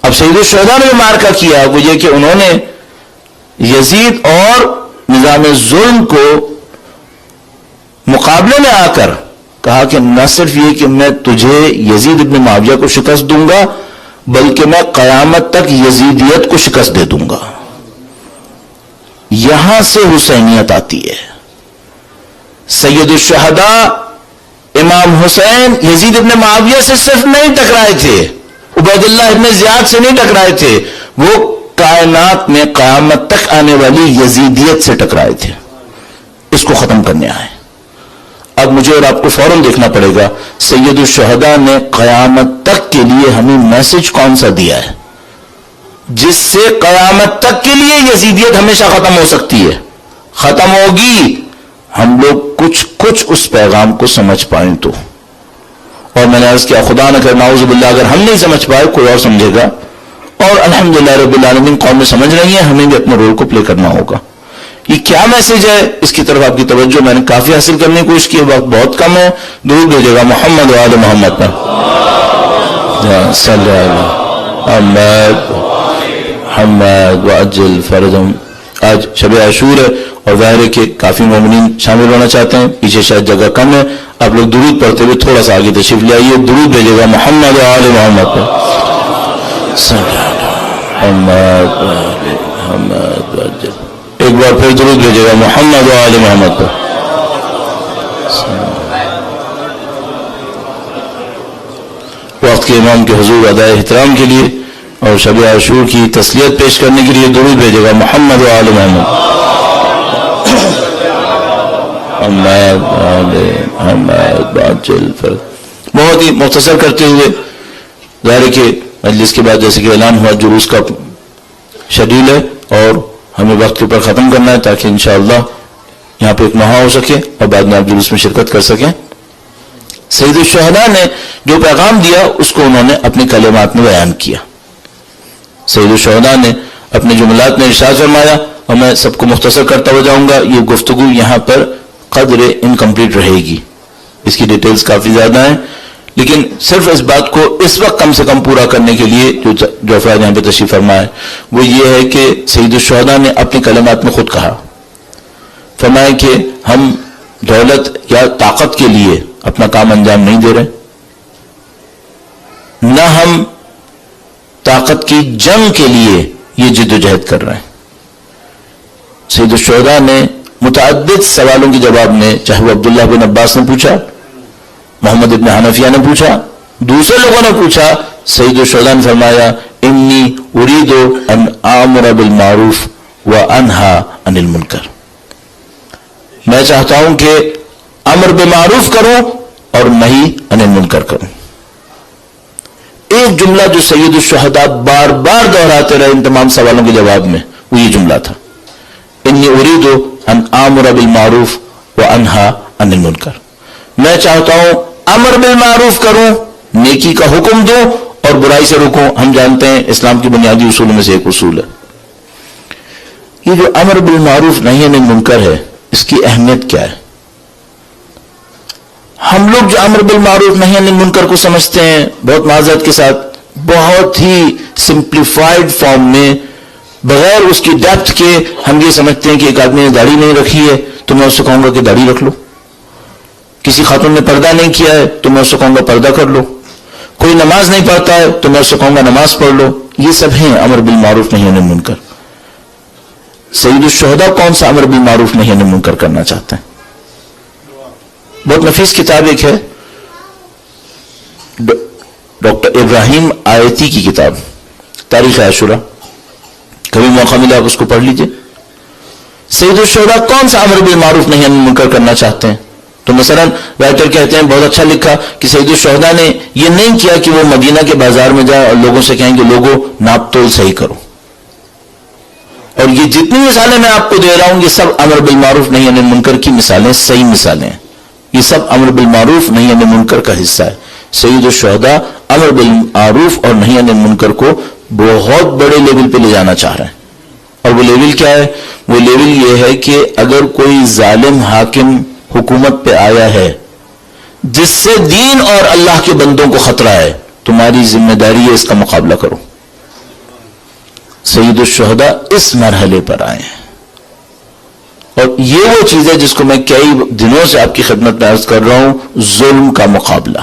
اب سید الشہداء نے جو مارکا کیا وہ یہ کہ انہوں نے یزید اور نظام ظلم کو مقابلے میں آ کر کہا کہ نہ صرف یہ کہ میں تجھے یزید ابن معاویہ کو شکست دوں گا، بلکہ میں قیامت تک یزیدیت کو شکست دے دوں گا. یہاں سے حسینیت آتی ہے. سید الشہداء امام حسین یزید ابن معاویہ سے صرف نہیں ٹکرائے تھے، عبید اللہ ابن زیاد سے نہیں ٹکرائے تھے، وہ کائنات میں قیامت تک آنے والی یزیدیت سے ٹکرائے تھے. اس کو ختم کرنے آئے. اب مجھے اور آپ کو فوراً دیکھنا پڑے گا سید الشہداء نے قیامت تک کے لیے ہمیں میسج کون سا دیا ہے جس سے قیامت تک کے لیے یزیدیت ہمیشہ ختم ہو سکتی ہے. ختم ہوگی ہم لوگ کچھ اس پیغام کو سمجھ پائیں تو. اور میں نے عرض کیا خدا نہ کرے نعوذ باللہ اگر ہم نہیں سمجھ پائے کوئی اور سمجھے گا، اور الحمدللہ رب العالمین قوم میں سمجھ رہی ہیں، ہمیں بھی اپنے رول کو پلے کرنا ہوگا. یہ کیا میسج ہے اس کی طرف آپ کی توجہ میں نے کافی حاصل کرنے کی کوشش کی، وقت بہت کم ہے. درود بھیجے گا محمد و آل محمد پر. صلی اللہ محمد وعجل فرجهم. آج شب عاشور ہے اور ظاہر ہے کہ کافی مومنین شامل ہونا چاہتے ہیں، پیچھے شاید جگہ کم ہے. آپ لوگ درود پڑھتے ہوئے تھوڑا سا آگے تشریف لے آئیے. درود بھیجے گا محمد و آل محمد پر. صلی اللہ محمد وعجل. ایک بار پھر درود بھیجے گا محمد و آل محمد پر. وقت کے امام کے حضور ادائے احترام کے لیے اور شب عاشور کی تسلیت پیش کرنے کے لیے درود بھیجے گا محمد و آل محمد. بہت ہی مختصر کرتے ہوئے، ظاہر ہے کہ مجلس کے بعد جیسے کہ اعلان ہوا جلوس کا شیڈول ہے اور ہمیں وقت کے اوپر ختم کرنا ہے تاکہ انشاءاللہ یہاں پہ ایک مہا ہو سکے اور بعد میں آپ جلوس میں شرکت کر سکیں. سید الشہداء نے جو پیغام دیا اس کو انہوں نے اپنے کلمات میں بیان کیا. سید الشہداء نے اپنے جملات میں ارشاد فرمایا، اور میں سب کو مختصر کرتا ہو جاؤں گا، یہ گفتگو یہاں پر قدر انکمپلیٹ رہے گی، اس کی ڈیٹیلز کافی زیادہ ہیں، لیکن صرف اس بات کو اس وقت کم سے کم پورا کرنے کے لیے جو افراد یہاں پہ تشریف فرما ہے وہ یہ ہے کہ سید الشہداء نے اپنے کلمات میں خود کہا، فرمایا کہ ہم دولت یا طاقت کے لیے اپنا کام انجام نہیں دے رہے، نہ ہم طاقت کی جنگ کے لیے یہ جد و جہد کر رہے ہیں. سید الشہداء نے متعدد سوالوں کے جواب میں، چاہے وہ عبداللہ بن عباس نے پوچھا، محمد ابن حنفیہ نے پوچھا، دوسرے لوگوں نے پوچھا، سید الشہداء نے فرمایا انی اريد ان آمر بالمعروف وانہا عن المنکر. میں چاہتا ہوں کہ امر بالمعروف کروں اور نہی عن المنکر کروں. ایک جملہ جو سید الشہداء بار بار دہراتے رہے ان تمام سوالوں کے جواب میں وہ یہ جملہ تھا، انی اريد ان آمر بالمعروف وانہا عن المنکر. میں چاہتا ہوں امر بالمعروف کروں، نیکی کا حکم دوں اور برائی سے روکوں. ہم جانتے ہیں اسلام کی بنیادی اصولوں میں سے ایک اصول ہے یہ جو امر بالمعروف نہی عن المنکر ہے، اس کی اہمیت کیا ہے؟ ہم لوگ جو امر بالمعروف نہی عن المنکر کو سمجھتے ہیں بہت معذرت کے ساتھ بہت ہی سمپلیفائڈ فارم میں، بغیر اس کی ڈیپتھ کے ہم یہ سمجھتے ہیں کہ ایک آدمی نے داڑھی نہیں رکھی ہے تو میں اس سے کہوں گا کہ داڑھی رکھ لو، کسی خاتون نے پردہ نہیں کیا ہے تو میں اس سے کہوں گا پردہ کر لو، کوئی نماز نہیں پڑھتا ہے تو میں اس سے کہوں گا نماز پڑھ لو. یہ سب ہیں امر بالمعروف نہی عن المنکر. سید الشہداء کون سا امر بالمعروف نہی عن المنکر کرنا چاہتے ہیں؟ بہت نفیس کتاب ایک ہے، ڈاکٹر ابراہیم آیتی کی کتاب تاریخ عاشورہ. کبھی موقع ملا آپ اس کو پڑھ لیجئے. سید الشہداء کون سا امر بالمعروف نہی عن المنکر کرنا چاہتے ہیں؟ تو مثلا رائٹر کہتے ہیں بہت اچھا لکھا کہ سید الشہداء نے یہ نہیں کیا کہ وہ مدینہ کے بازار میں جائے اور لوگوں سے کہیں کہ لوگوں ناپ تول صحیح کرو. اور یہ جتنی مثالیں میں آپ کو دے رہا ہوں یہ سب امر بالمعروف نہی عن المنکر کی مثالیں، صحیح مثالیں ہیں. یہ سب امر بالمعروف نہی عن المنکر کا حصہ ہے. سید الشہداء امر بالمعروف اور نہی عن المنکر کو بہت بڑے لیول پہ لے جانا چاہ رہے ہیں. اور وہ لیول کیا ہے؟ وہ لیول یہ ہے کہ اگر کوئی ظالم حاکم حکومت پہ آیا ہے جس سے دین اور اللہ کے بندوں کو خطرہ ہے، تمہاری ذمہ داری ہے اس کا مقابلہ کرو. سید الشہداء اس مرحلے پر آئے ہیں. اور یہ وہ چیز ہے جس کو میں کئی دنوں سے آپ کی خدمت میں عرض کر رہا ہوں، ظلم کا مقابلہ.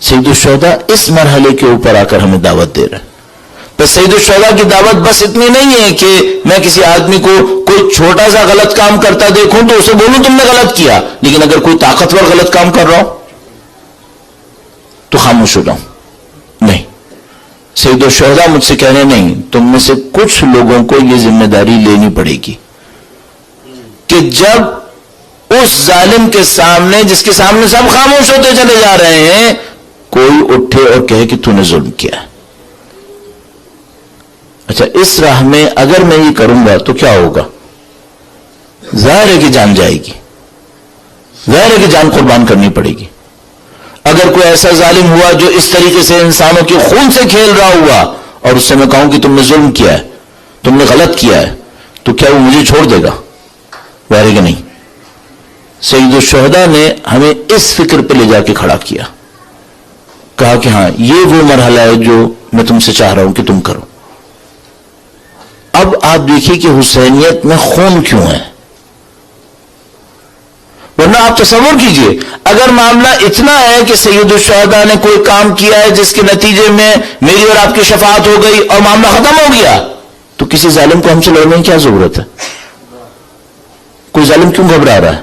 سید الشہداء اس مرحلے کے اوپر آ کر ہمیں دعوت دے رہے ہیں. بس سید الشہداء کی دعوت بس اتنی نہیں ہے کہ میں کسی آدمی کو کوئی چھوٹا سا غلط کام کرتا دیکھوں تو اسے بولوں تم نے غلط کیا، لیکن اگر کوئی طاقتور غلط کام کر رہا ہو تو خاموش ہو جاؤں. نہیں، سید الشہداء مجھ سے کہنے نہیں، تم میں سے کچھ لوگوں کو یہ ذمہ داری لینی پڑے گی کہ جب اس ظالم کے سامنے جس کے سامنے سب خاموش ہوتے چلے جا رہے ہیں کوئی اٹھے اور کہے کہ تو نے ظلم کیا ہے. اچھا، اس راہ میں اگر میں یہ کروں گا تو کیا ہوگا؟ ظاہر ہے کہ جان جائے گی، ظاہر ہے کہ جان قربان کرنی پڑے گی. اگر کوئی ایسا ظالم ہوا جو اس طریقے سے انسانوں کے خون سے کھیل رہا ہوا اور اس سے میں کہوں کہ تم نے ظلم کیا ہے، تم نے غلط کیا ہے، تو کیا وہ مجھے چھوڑ دے گا؟ ظاہر ہے کہ نہیں. سید الشہداء نے ہمیں اس فکر پہ لے جا کے کھڑا کیا، کہا کہ ہاں یہ وہ مرحلہ ہے جو میں تم سے چاہ رہا ہوں کہ تم کرو. اب آپ دیکھیے کہ حسینیت میں خون کیوں ہے. ورنہ آپ تصور کیجئے اگر معاملہ اتنا ہے کہ سید الشہداء نے کوئی کام کیا ہے جس کے نتیجے میں میری اور آپ کی شفاعت ہو گئی اور معاملہ ختم ہو گیا، تو کسی ظالم کو ہم سے لڑنے کی کیا ضرورت ہے؟ کوئی ظالم کیوں گھبرا رہا ہے؟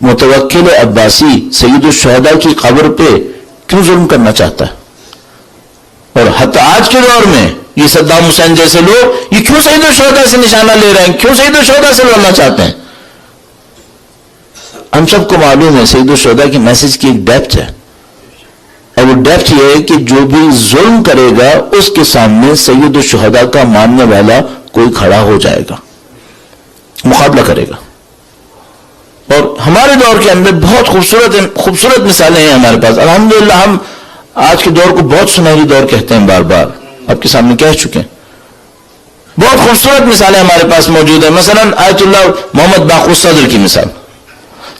متوکل عباسی سید الشہداء کی قبر پہ کیوں ظلم کرنا چاہتا ہے؟ اور حتی آج کے دور میں یہ صدام حسین جیسے لوگ یہ کیوں سید الشہداء سے نشانہ لے رہے ہیں، کیوں سید الشہداء سے لڑنا چاہتے ہیں؟ ہم سب کو معلوم ہے سید الشہداء کی میسج کی ایک ڈیپتھ ہے، اور وہ ڈیپتھ یہ ہے کہ جو بھی ظلم کرے گا اس کے سامنے سید الشہداء کا ماننے والا کوئی کھڑا ہو جائے گا، مقابلہ کرے گا. اور ہمارے دور کے اندر بہت خوبصورت مثالیں ہیں ہمارے پاس. الحمدللہ ہم آج کے دور کو بہت سنہری دور کہتے ہیں، بار بار آپ کے سامنے کہہ چکے ہیں. بہت خوبصورت مثالیں ہمارے پاس موجود ہیں. مثلا آیت اللہ محمد باقر صدر کی مثال.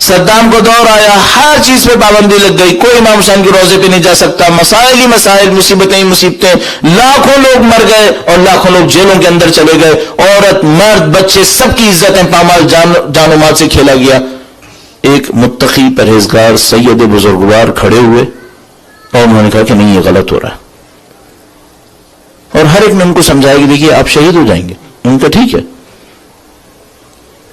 صدام کو دور آیا، ہر چیز پہ پابندی لگ گئی، کوئی امام حسین کے روزے پہ نہیں جا سکتا، مسائل ہی مسائل، مصیبتیں ہی مصیبتیں، لاکھوں لوگ مر گئے اور لاکھوں لوگ جیلوں کے اندر چلے گئے، عورت مرد بچے سب کی عزتیں پامال، جان و مال سے کھیلا گیا. ایک متقی پرہیزگار سید بزرگوار کھڑے ہوئے اور انہوں نے کہا کہ نہیں یہ غلط ہو رہا ہے. اور ہر ایک نے ان کو سمجھایا کہ دیکھیے آپ شہید ہو جائیں گے. ان کا ٹھیک ہے.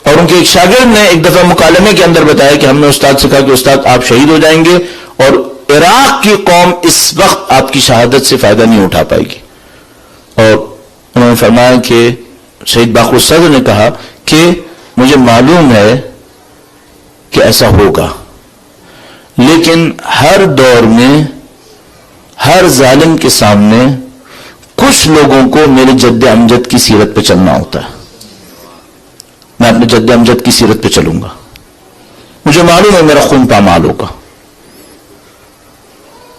اور ان کے ایک شاگرد نے ایک دفعہ مکالمے کے اندر بتایا کہ ہم نے استاد سے کہا کہ استاد آپ شہید ہو جائیں گے اور عراق کی قوم اس وقت آپ کی شہادت سے فائدہ نہیں اٹھا پائے گی. اور انہوں نے فرمایا کہ شہید باقر صدر نے کہا کہ مجھے معلوم ہے کہ ایسا ہوگا، لیکن ہر دور میں ہر ظالم کے سامنے کچھ لوگوں کو میرے جد امجد کی سیرت پہ چلنا ہوتا ہے. میں اپنے جد امجد کی سیرت پہ چلوں گا، مجھے معلوم ہے میرا خون پامال ہوگا،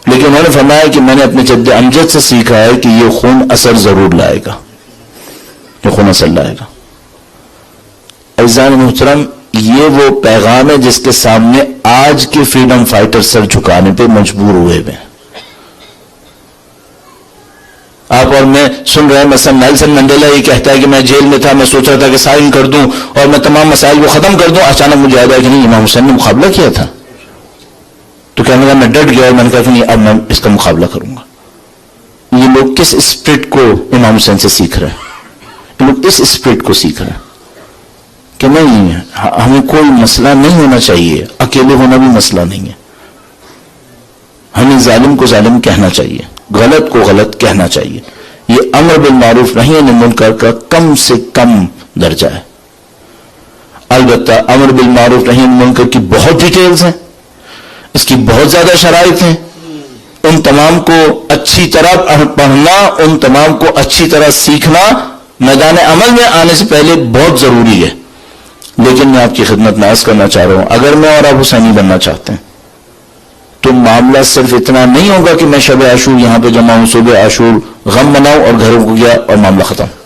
لیکن انہوں نے فرمایا کہ میں نے اپنے جد امجد سے سیکھا ہے کہ یہ خون اثر ضرور لائے گا، یہ خون اثر لائے گا. عزیزان محترم، یہ وہ پیغام ہے جس کے سامنے آج کے فریڈم فائٹر سر جھکانے پہ مجبور ہوئے ہیں. آپ اور میں سن رہے ہیں مثلا نیلسن منڈیلا یہ کہتا ہے کہ میں جیل میں تھا، میں سوچ رہا تھا کہ سائن کر دوں اور میں تمام مسائل کو ختم کر دوں، اچانک مجھے یاد آیا کہ نہیں امام حسین نے مقابلہ کیا تھا. تو کہنے لگا میں ڈٹ گیا اور میں نے کہا کہ نہیں اب میں اس کا مقابلہ کروں گا. یہ لوگ کس اسپرٹ کو امام حسین سے سیکھ رہے ہیں؟ یہ لوگ اس اسپرٹ کو سیکھ رہے ہیں کہ نہیں ہمیں کوئی مسئلہ نہیں ہونا چاہیے، اکیلے ہونا بھی مسئلہ نہیں ہے. ہمیں ظالم کو ظالم کہنا چاہیے، غلط کو غلط کہنا چاہیے. یہ امر بالمعروف نہی عن المنکر کا کم سے کم درجہ ہے. البتہ امر بالمعروف نہی عن المنکر کی بہت ڈیٹیلز ہیں، اس کی بہت زیادہ شرائط ہیں. ان تمام کو اچھی طرح پڑھنا، ان تمام کو اچھی طرح سیکھنا میدان عمل میں آنے سے پہلے بہت ضروری ہے. لیکن میں آپ کی خدمت میں عرض کرنا چاہ رہا ہوں، اگر میں اور آپ حسینی بننا چاہتے ہیں تو معاملہ صرف اتنا نہیں ہوگا کہ میں شب عاشور یہاں پہ جمع ہوں، صبح عاشور غم مناؤں اور گھروں کو گیا اور معاملہ ختم.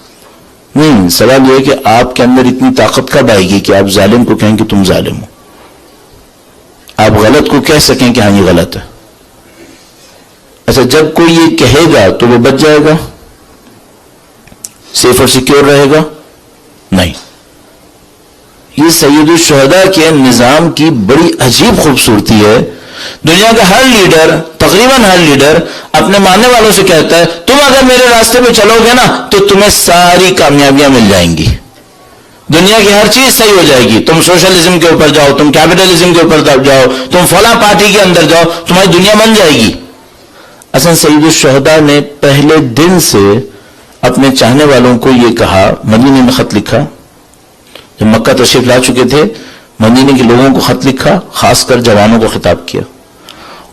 نہیں، سوال یہ ہے کہ آپ کے اندر اتنی طاقت کب آئے گی کہ آپ ظالم کو کہیں کہ تم ظالم ہو، آپ غلط کو کہہ سکیں کہ ہاں یہ غلط ہے. اچھا، جب کوئی یہ کہے گا تو وہ بچ جائے گا، سیف اور سیکیور رہے گا؟ نہیں. یہ سید الشہداء کے نظام کی بڑی عجیب خوبصورتی ہے. دنیا کا ہر لیڈر، تقریباً ہر لیڈر اپنے ماننے والوں سے کہتا ہے تم اگر میرے راستے پہ چلو گے نا تو تمہیں ساری کامیابیاں مل جائیں گی، دنیا کی ہر چیز صحیح ہو جائے گی. تم سوشلزم کے اوپر جاؤ، تم کیپٹلزم کے اوپر جاؤ، تم فلاں پارٹی کے اندر جاؤ، تمہاری دنیا بن جائے گی. اصل سید الشہداء نے پہلے دن سے اپنے چاہنے والوں کو یہ کہا، مدینے میں خط لکھا، جب مکہ تشریف لا چکے تھے مدینے کے لوگوں کو خط لکھا، خاص کر جوانوں کو خطاب کیا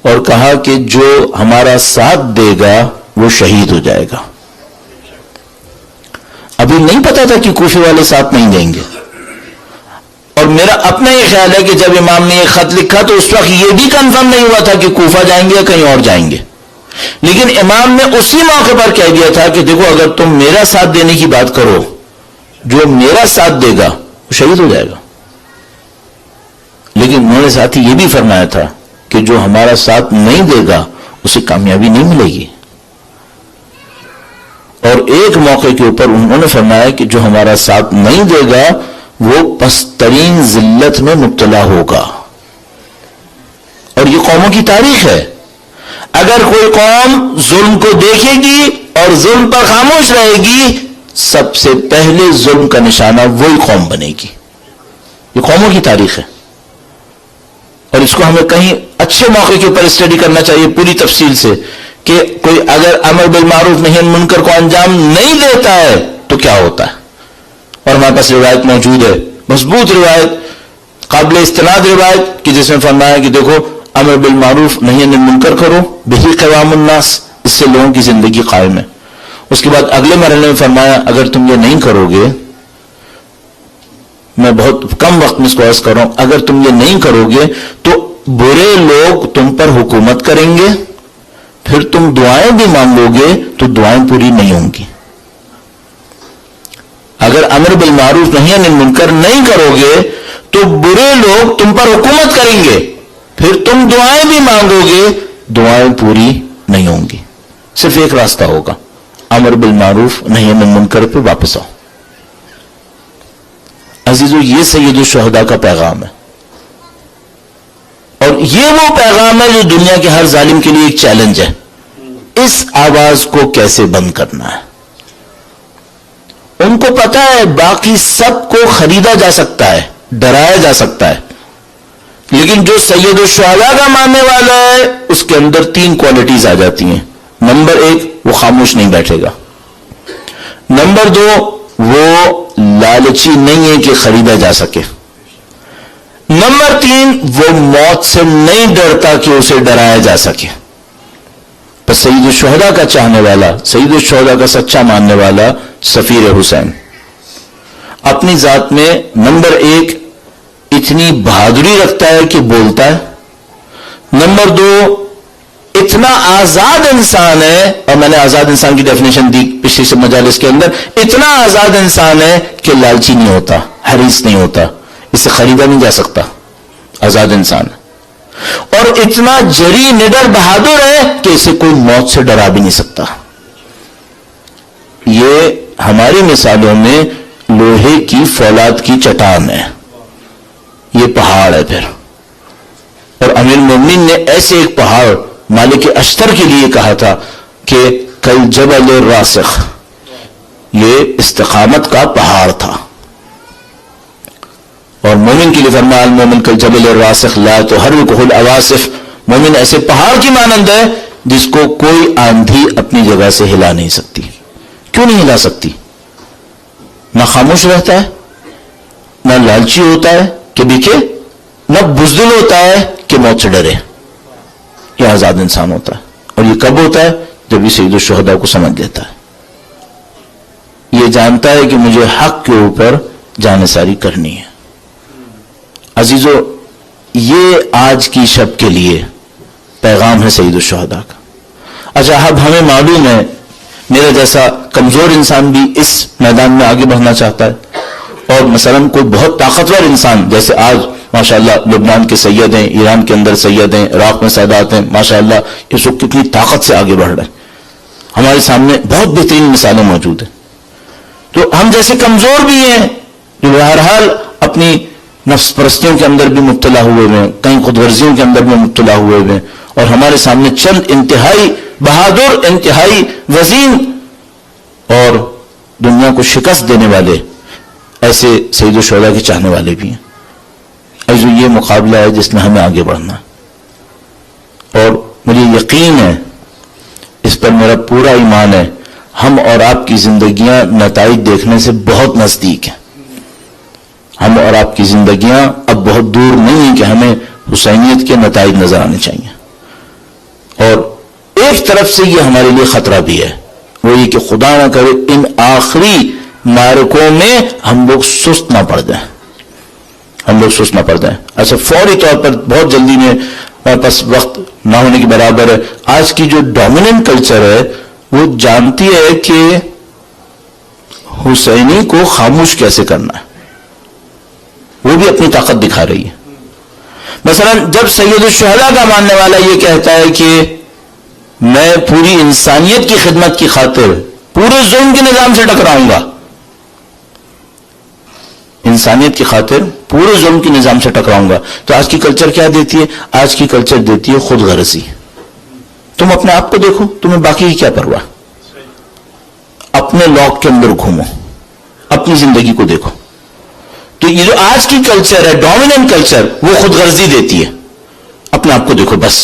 اور کہا کہ جو ہمارا ساتھ دے گا وہ شہید ہو جائے گا. ابھی نہیں پتا تھا کہ کوفے والے ساتھ نہیں دیں گے، اور میرا اپنا یہ خیال ہے کہ جب امام نے یہ خط لکھا تو اس وقت یہ بھی کنفرم نہیں ہوا تھا کہ کوفہ جائیں گے یا کہیں اور جائیں گے. لیکن امام نے اسی موقع پر کہہ دیا تھا کہ دیکھو اگر تم میرا ساتھ دینے کی بات کرو، جو میرا ساتھ دے گا وہ شہید ہو جائے گا. لیکن انہوں نے ساتھ ہی یہ بھی فرمایا تھا کہ جو ہمارا ساتھ نہیں دے گا اسے کامیابی نہیں ملے گی. اور ایک موقع کے اوپر انہوں نے فرمایا کہ جو ہمارا ساتھ نہیں دے گا وہ پسترین ذلت میں مبتلا ہوگا. اور یہ قوموں کی تاریخ ہے. اگر کوئی قوم ظلم کو دیکھے گی اور ظلم پر خاموش رہے گی، سب سے پہلے ظلم کا نشانہ وہی قوم بنے گی. یہ قوموں کی تاریخ ہے اور اس کو ہمیں کہیں اچھے موقع کے اوپر اسٹڈی کرنا چاہیے پوری تفصیل سے کہ کوئی اگر امر بالمعروف نہی عن المنکر کو انجام نہیں دیتا ہے تو کیا ہوتا ہے. اور ہمارے پاس روایت موجود ہے، مضبوط روایت، قابل استناد روایت، کہ جس میں فرمایا کہ دیکھو امر بالمعروف نہی عن المنکر کرو، بہی قوام الناس، اس سے لوگوں کی زندگی قائم ہے. اس کے بعد اگلے مرحلے میں فرمایا اگر تم یہ نہیں کرو گے، میں بہت کم وقت میں اس کو عرض کر رہا ہوں، اگر تم یہ نہیں کرو گے تو برے لوگ تم پر حکومت کریں گے، پھر تم دعائیں بھی مانگو گے تو دعائیں پوری نہیں ہوں گی. اگر امر بالمعروف نہی عن المنکر نہیں کرو گے تو برے لوگ تم پر حکومت کریں گے، پھر تم دعائیں بھی مانگو گے، دعائیں پوری نہیں ہوں گی. صرف ایک راستہ ہوگا، امر بالمعروف نہی عن المنکر پہ واپس آؤ. عزیزو، یہ سید الشہداء کا پیغام ہے، اور یہ وہ پیغام ہے جو دنیا کے ہر ظالم کے لیے ایک چیلنج ہے. اس آواز کو کیسے بند کرنا ہے؟ ان کو پتا ہے باقی سب کو خریدا جا سکتا ہے، ڈرایا جا سکتا ہے، لیکن جو سید الشہداء کا ماننے والا ہے اس کے اندر 3 کوالٹیز آ جاتی ہیں. نمبر 1، وہ خاموش نہیں بیٹھے گا. نمبر 2، وہ لالچی نہیں ہے کہ خریدا جا سکے. نمبر 3، وہ موت سے نہیں ڈرتا کہ اسے ڈرایا جا سکے. پس سید الشہداء کا چاہنے والا، سید الشہداء کا سچا ماننے والا سفیر حسین اپنی ذات میں نمبر 1 اتنی بہادری رکھتا ہے کہ بولتا ہے. نمبر 2، اتنا آزاد انسان ہے، اور میں نے آزاد انسان کی ڈیفینیشن دی پچھلی سے مجالس کے اندر، اتنا آزاد انسان ہے کہ لالچی نہیں ہوتا، حریص نہیں ہوتا، اسے خریدا نہیں جا سکتا، آزاد انسان ہے. اور اتنا جری نڈر بہادر ہے کہ اسے کوئی موت سے ڈرا بھی نہیں سکتا. یہ ہماری مثالوں میں لوہے کی فولاد کی چٹان ہے، یہ پہاڑ ہے پھر. اور امیر المومنین نے ایسے ایک پہاڑ مالک اشتر کے لیے کہا تھا کہ کل جبل الراسخ، یہ استقامت کا پہاڑ تھا. اور مومن کے لیے فرمایا المومن کل جبل الراسخ لا تحرکہ العواصف، مومن ایسے پہاڑ کی مانند ہے جس کو کوئی آندھی اپنی جگہ سے ہلا نہیں سکتی. کیوں نہیں ہلا سکتی؟ نہ خاموش رہتا ہے، نہ لالچی ہوتا ہے کہ بکے، نہ بزدل ہوتا ہے کہ موت سے ڈرے. یہ آزاد انسان ہوتا ہے. اور یہ کب ہوتا ہے؟ جب یہ سید الشہداء کو سمجھ لیتا ہے، یہ جانتا ہے کہ مجھے حق کے اوپر جانثاری کرنی ہے. عزیزو، یہ آج کی شب کے لیے پیغام ہے سید الشہداء کا. اچھا، اب ہمیں معلوم ہے میرا جیسا کمزور انسان بھی اس میدان میں آگے بڑھنا چاہتا ہے، اور مثلا کوئی بہت طاقتور انسان جیسے آج ماشاءاللہ لبنان کے سید ہیں، ایران کے اندر سید ہیں، عراق میں سادات ہیں، ماشاءاللہ اس وقت کتنی طاقت سے آگے بڑھ رہے ہیں. ہمارے سامنے بہت بہترین مثالیں موجود ہیں. تو ہم جیسے کمزور بھی ہیں جو بہرحال اپنی نفس پرستیوں کے اندر بھی مبتلا ہوئے ہیں، کئی خود ورزیوں کے اندر بھی مبتلا ہوئے ہیں، اور ہمارے سامنے چند انتہائی بہادر، انتہائی وزین اور دنیا کو شکست دینے والے ایسے سید الشہداء کے چاہنے والے بھی ہیں. ایسو یہ مقابلہ ہے جس میں ہمیں آگے بڑھنا ہے، اور مجھے یقین ہے، اس پر میرا پورا ایمان ہے، ہم اور آپ کی زندگیاں نتائج دیکھنے سے بہت نزدیک ہیں. ہم اور آپ کی زندگیاں اب بہت دور نہیں ہیں کہ ہمیں حسینیت کے نتائج نظر آنے چاہیے. اور ایک طرف سے یہ ہمارے لیے خطرہ بھی ہے، وہ یہ کہ خدا نہ کرے ان آخری معرکوں میں ہم لوگ سست نہ پڑ جائیں، اچھا، فوری طور پر بہت جلدی میں، ہمارے پاس وقت نہ ہونے کے برابر ہے. آج کی جو ڈومیننٹ کلچر ہے وہ جانتی ہے کہ حسینی کو خاموش کیسے کرنا ہے، وہ بھی اپنی طاقت دکھا رہی ہے. مثلا جب سید الشہداء کا ماننے والا یہ کہتا ہے کہ میں پوری انسانیت کی خدمت کی خاطر پورے ظلم کے نظام سے ٹکراؤں گا، انسانیت کی خاطر پورے ظلم کے نظام سے ٹکراؤں گا، تو آج کی کلچر کیا دیتی ہے؟ آج کی کلچر دیتی ہے خود غرضی. تم اپنے آپ کو دیکھو، تمہیں باقی کی کیا پرواہ، اپنے لاک کے اندر گھومو، اپنی زندگی کو دیکھو. تو یہ جو آج کی کلچر ہے، ڈومیننٹ کلچر، وہ خود غرضی دیتی ہے، اپنے آپ کو دیکھو بس.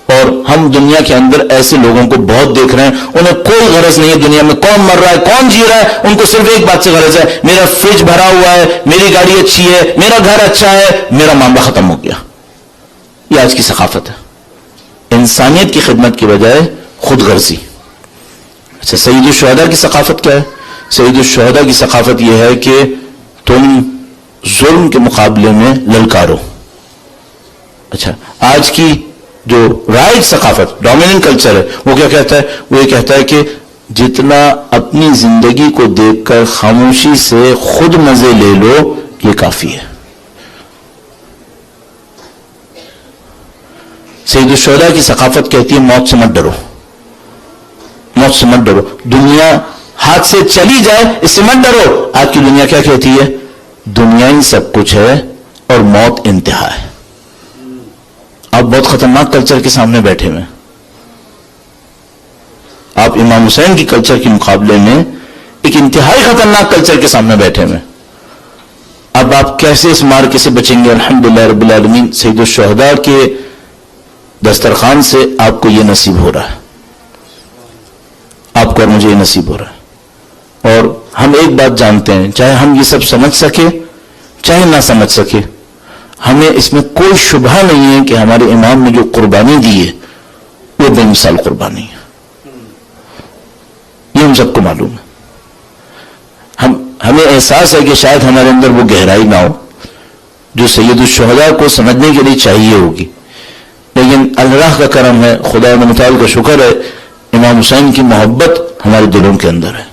اور ہم دنیا کے اندر ایسے لوگوں کو بہت دیکھ رہے ہیں، انہیں کوئی غرض نہیں ہے دنیا میں کون مر رہا ہے کون جی رہا ہے، ان کو صرف ایک بات سے غرض ہے، میرا فریج بھرا ہوا ہے، میری گاڑی اچھی ہے، میرا گھر اچھا ہے، میرا معاملہ ختم ہو گیا. یہ آج کی ثقافت ہے، انسانیت کی خدمت کی بجائے خود غرضی. اچھا، سید الشہداء کی ثقافت کیا ہے؟ سید الشہداء کی ثقافت یہ ہے کہ تم ظلم کے مقابلے میں للکارو. اچھا، آج کی جو رائٹ ثقافت، ڈومیننٹ کلچر ہے، وہ کیا کہتا ہے؟ وہ یہ کہتا ہے کہ جتنا اپنی زندگی کو دیکھ کر خاموشی سے خود مزے لے لو یہ کافی ہے. سید الشہداء کی ثقافت کہتی ہے موت سے مت ڈرو، موت سے مت ڈرو، دنیا ہاتھ سے چلی جائے اس سے مت ڈرو. آج کی دنیا کیا کہتی ہے؟ دنیا ہی سب کچھ ہے اور موت انتہا ہے. آپ بہت خطرناک کلچر کے سامنے بیٹھے ہوئے، آپ امام حسین کی کلچر کے مقابلے میں ایک انتہائی خطرناک کلچر کے سامنے بیٹھے ہوئے. اب آپ کیسے اس مارکے سے بچیں گے؟ الحمدللہ رب العالمین، سید الشہداء کے دسترخوان سے آپ کو یہ نصیب ہو رہا ہے، آپ کو اور مجھے یہ نصیب ہو رہا ہے. اور ہم ایک بات جانتے ہیں، چاہے ہم یہ سب سمجھ سکے چاہے نہ سمجھ سکے، ہمیں اس میں کوئی شبہ نہیں ہے کہ ہمارے امام نے جو قربانی دی ہے وہ بے مثال قربانی ہے. یہ ہم سب کو معلوم ہے. ہمیں احساس ہے کہ شاید ہمارے اندر وہ گہرائی نہ ہو جو سید الشہداء کو سمجھنے کے لیے چاہیے ہوگی، لیکن اللہ کا کرم ہے، خدا متعال کا شکر ہے، امام حسین کی محبت ہمارے دلوں کے اندر ہے.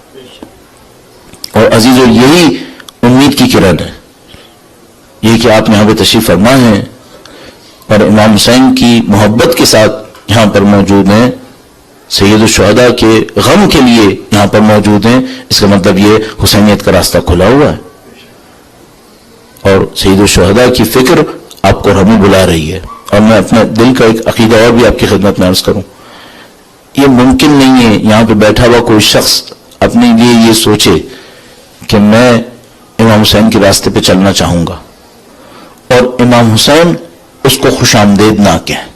اور عزیزو، یہی امید کی کرن ہے، یہ کہ آپ یہاں پہ تشریف فرما ہیں اور امام حسین کی محبت کے ساتھ یہاں پر موجود ہیں، سید الشہداء کے غم کے لیے یہاں پر موجود ہیں. اس کا مطلب یہ حسینیت کا راستہ کھلا ہوا ہے، اور سید الشہداء کی فکر آپ کو ہمیں بلا رہی ہے. اور میں اپنے دل کا ایک عقیدہ اور بھی آپ کی خدمت میں عرض کروں، یہ ممکن نہیں ہے یہاں پہ بیٹھا ہوا کوئی شخص اپنے لیے یہ سوچے کہ میں امام حسین کے راستے پہ چلنا چاہوں گا اور امام حسین اس کو خوش آمدید نہ کہیں.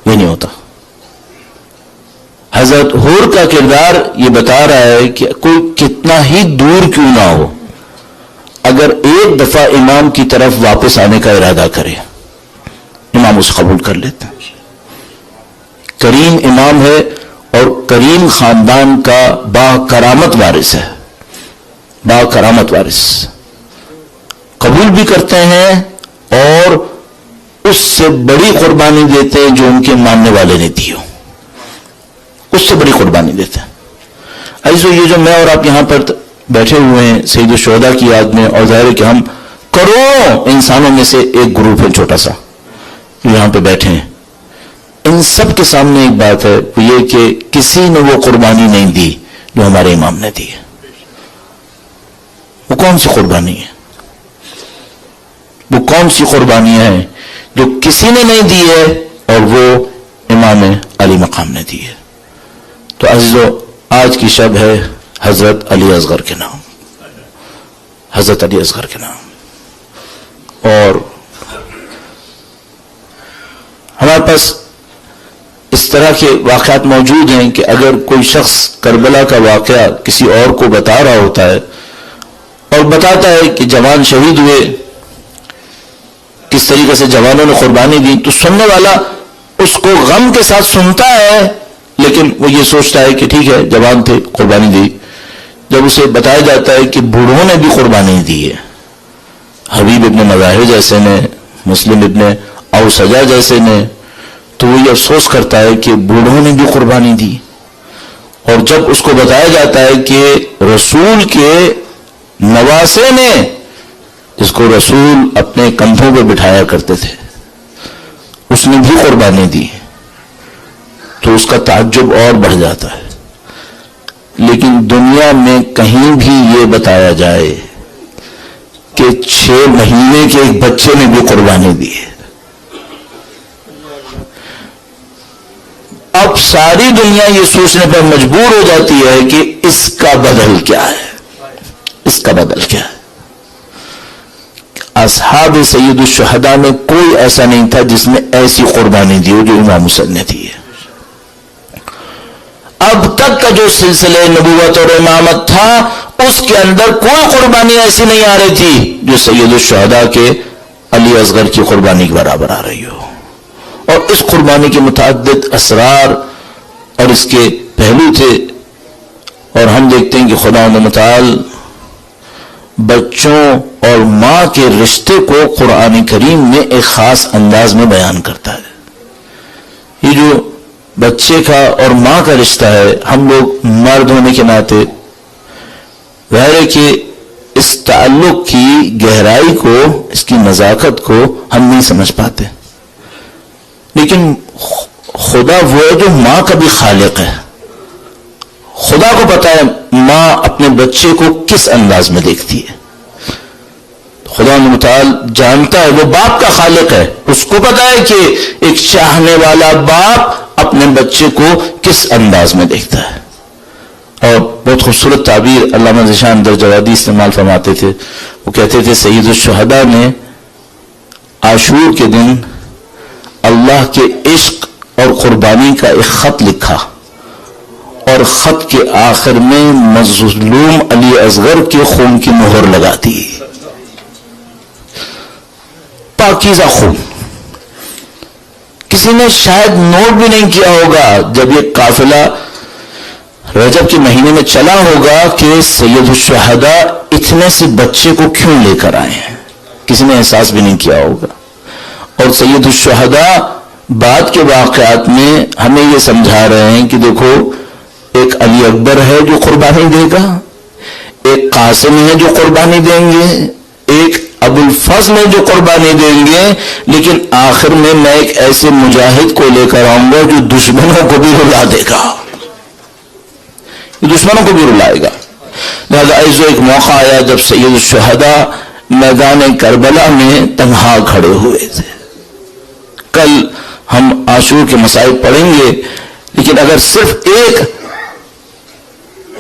یہ نہیں ہوتا. حضرت حور کا کردار یہ بتا رہا ہے کہ کوئی کتنا ہی دور کیوں نہ ہو، اگر ایک دفعہ امام کی طرف واپس آنے کا ارادہ کرے، امام اسے قبول کر لیتے ہیں۔ کریم امام ہے اور کریم خاندان کا با کرامت وارث ہے، با کرامت وارث، قبول بھی کرتے ہیں اور اس سے بڑی قربانی دیتے ہیں جو ان کے ماننے والے نے دی ہو، اس سے بڑی قربانی دیتے ہیں۔ عزیزو، یہ جو میں اور آپ یہاں پر بیٹھے ہوئے ہیں سید الشہداء کی یاد میں، اور ظاہر ہے کہ ہم کروڑوں انسانوں میں سے ایک گروپ ہے چھوٹا سا جو یہاں پہ بیٹھے ہیں، ان سب کے سامنے ایک بات ہے، وہ یہ کہ کسی نے وہ قربانی نہیں دی جو ہمارے امام نے دی ہے۔ وہ کون سی قربانی ہے؟ وہ کون سی قربانی ہے جو کسی نے نہیں دی ہے اور وہ امام علی مقام نے دی ہے؟ تو عزیزو، آج کی شب ہے حضرت علی اصغر کے نام، حضرت علی اصغر کے نام، اور ہمارے پاس اس طرح کے واقعات موجود ہیں کہ اگر کوئی شخص کربلا کا واقعہ کسی اور کو بتا رہا ہوتا ہے اور بتاتا ہے کہ جوان شہید ہوئے، کس طریقے سے جوانوں نے قربانی دی، تو سننے والا اس کو غم کے ساتھ سنتا ہے، لیکن وہ یہ سوچتا ہے کہ ٹھیک ہے جوان تھے قربانی دی۔ جب اسے بتایا جاتا ہے کہ بوڑھوں نے بھی قربانی دی ہے، حبیب ابن مظاہر جیسے نے، مسلم ابن اوسجہ جیسے نے، تو وہ یہ افسوس کرتا ہے کہ بوڑھوں نے بھی قربانی دی۔ اور جب اس کو بتایا جاتا ہے کہ رسول کے نواسے نے، جس کو رسول اپنے کندھوں پہ بٹھایا کرتے تھے، اس نے بھی قربانی دی، تو اس کا تعجب اور بڑھ جاتا ہے۔ لیکن دنیا میں کہیں بھی یہ بتایا جائے کہ 6 مہینے کے ایک بچے نے بھی قربانی دی ہے، اب ساری دنیا یہ سوچنے پر مجبور ہو جاتی ہے کہ اس کا بدل کیا ہے، اس کا بدل کیا ہے۔ اصحاب سید الشہداء میں کوئی ایسا نہیں تھا جس نے ایسی قربانی دی ہو جو امام حسین نے دی ہے۔ اب تک کا جو سلسلہ نبوت اور امامت تھا، اس کے اندر کوئی قربانی ایسی نہیں آ رہی تھی جو سید الشہداء کے علی اصغر کی قربانی کے برابر آ رہی ہو۔ اور اس قربانی کے متعدد اسرار اور اس کے پہلو تھے، اور ہم دیکھتے ہیں کہ خدا متعال بچوں اور ماں کے رشتے کو قرآن کریم میں ایک خاص انداز میں بیان کرتا ہے۔ یہ جو بچے کا اور ماں کا رشتہ ہے، ہم لوگ مرد ہونے کے ناطے ظاہر ہے کہ اس تعلق کی گہرائی کو، اس کی نزاکت کو ہم نہیں سمجھ پاتے، لیکن خدا وہ ہے جو ماں کا بھی خالق ہے۔ خدا کو پتا ہے ماں اپنے بچے کو کس انداز میں دیکھتی ہے، خدا متعال جانتا ہے، وہ باپ کا خالق ہے، اس کو پتا ہے کہ ایک چاہنے والا باپ اپنے بچے کو کس انداز میں دیکھتا ہے۔ اور بہت خوبصورت تعبیر علامہ ذیشان درجوادی استعمال فرماتے تھے، وہ کہتے تھے سید الشہداء نے عاشور کے دن اللہ کے عشق اور قربانی کا ایک خط لکھا، اور خط کے آخر میں مظلوم علی اصغر کے خون کی مہر لگا دی، پاکیزہ خون۔ کسی نے شاید نوٹ بھی نہیں کیا ہوگا جب یہ قافلہ رجب کے مہینے میں چلا ہوگا کہ سید الشہداء اتنے سے بچے کو کیوں لے کر آئے ہیں، کسی نے احساس بھی نہیں کیا ہوگا۔ اور سید الشہداء بعد کے واقعات میں ہمیں یہ سمجھا رہے ہیں کہ دیکھو، ایک علی اکبر ہے جو قربانی دے گا، ایک قاسم ہے جو قربانی دیں گے، ایک ابو الفضل ہے جو قربانی دیں گے، لیکن آخر میں ایک ایسے مجاہد کو لے کر آؤں گا جو دشمنوں کو بھی رلا دے گا، دشمنوں کو بھی رلائے گا۔ لہذا ایک موقع آیا جب سید الشہداء میدان کربلا میں تنہا کھڑے ہوئے تھے۔ کل ہم عاشور کے مسائل پڑھیں گے، لیکن اگر صرف ایک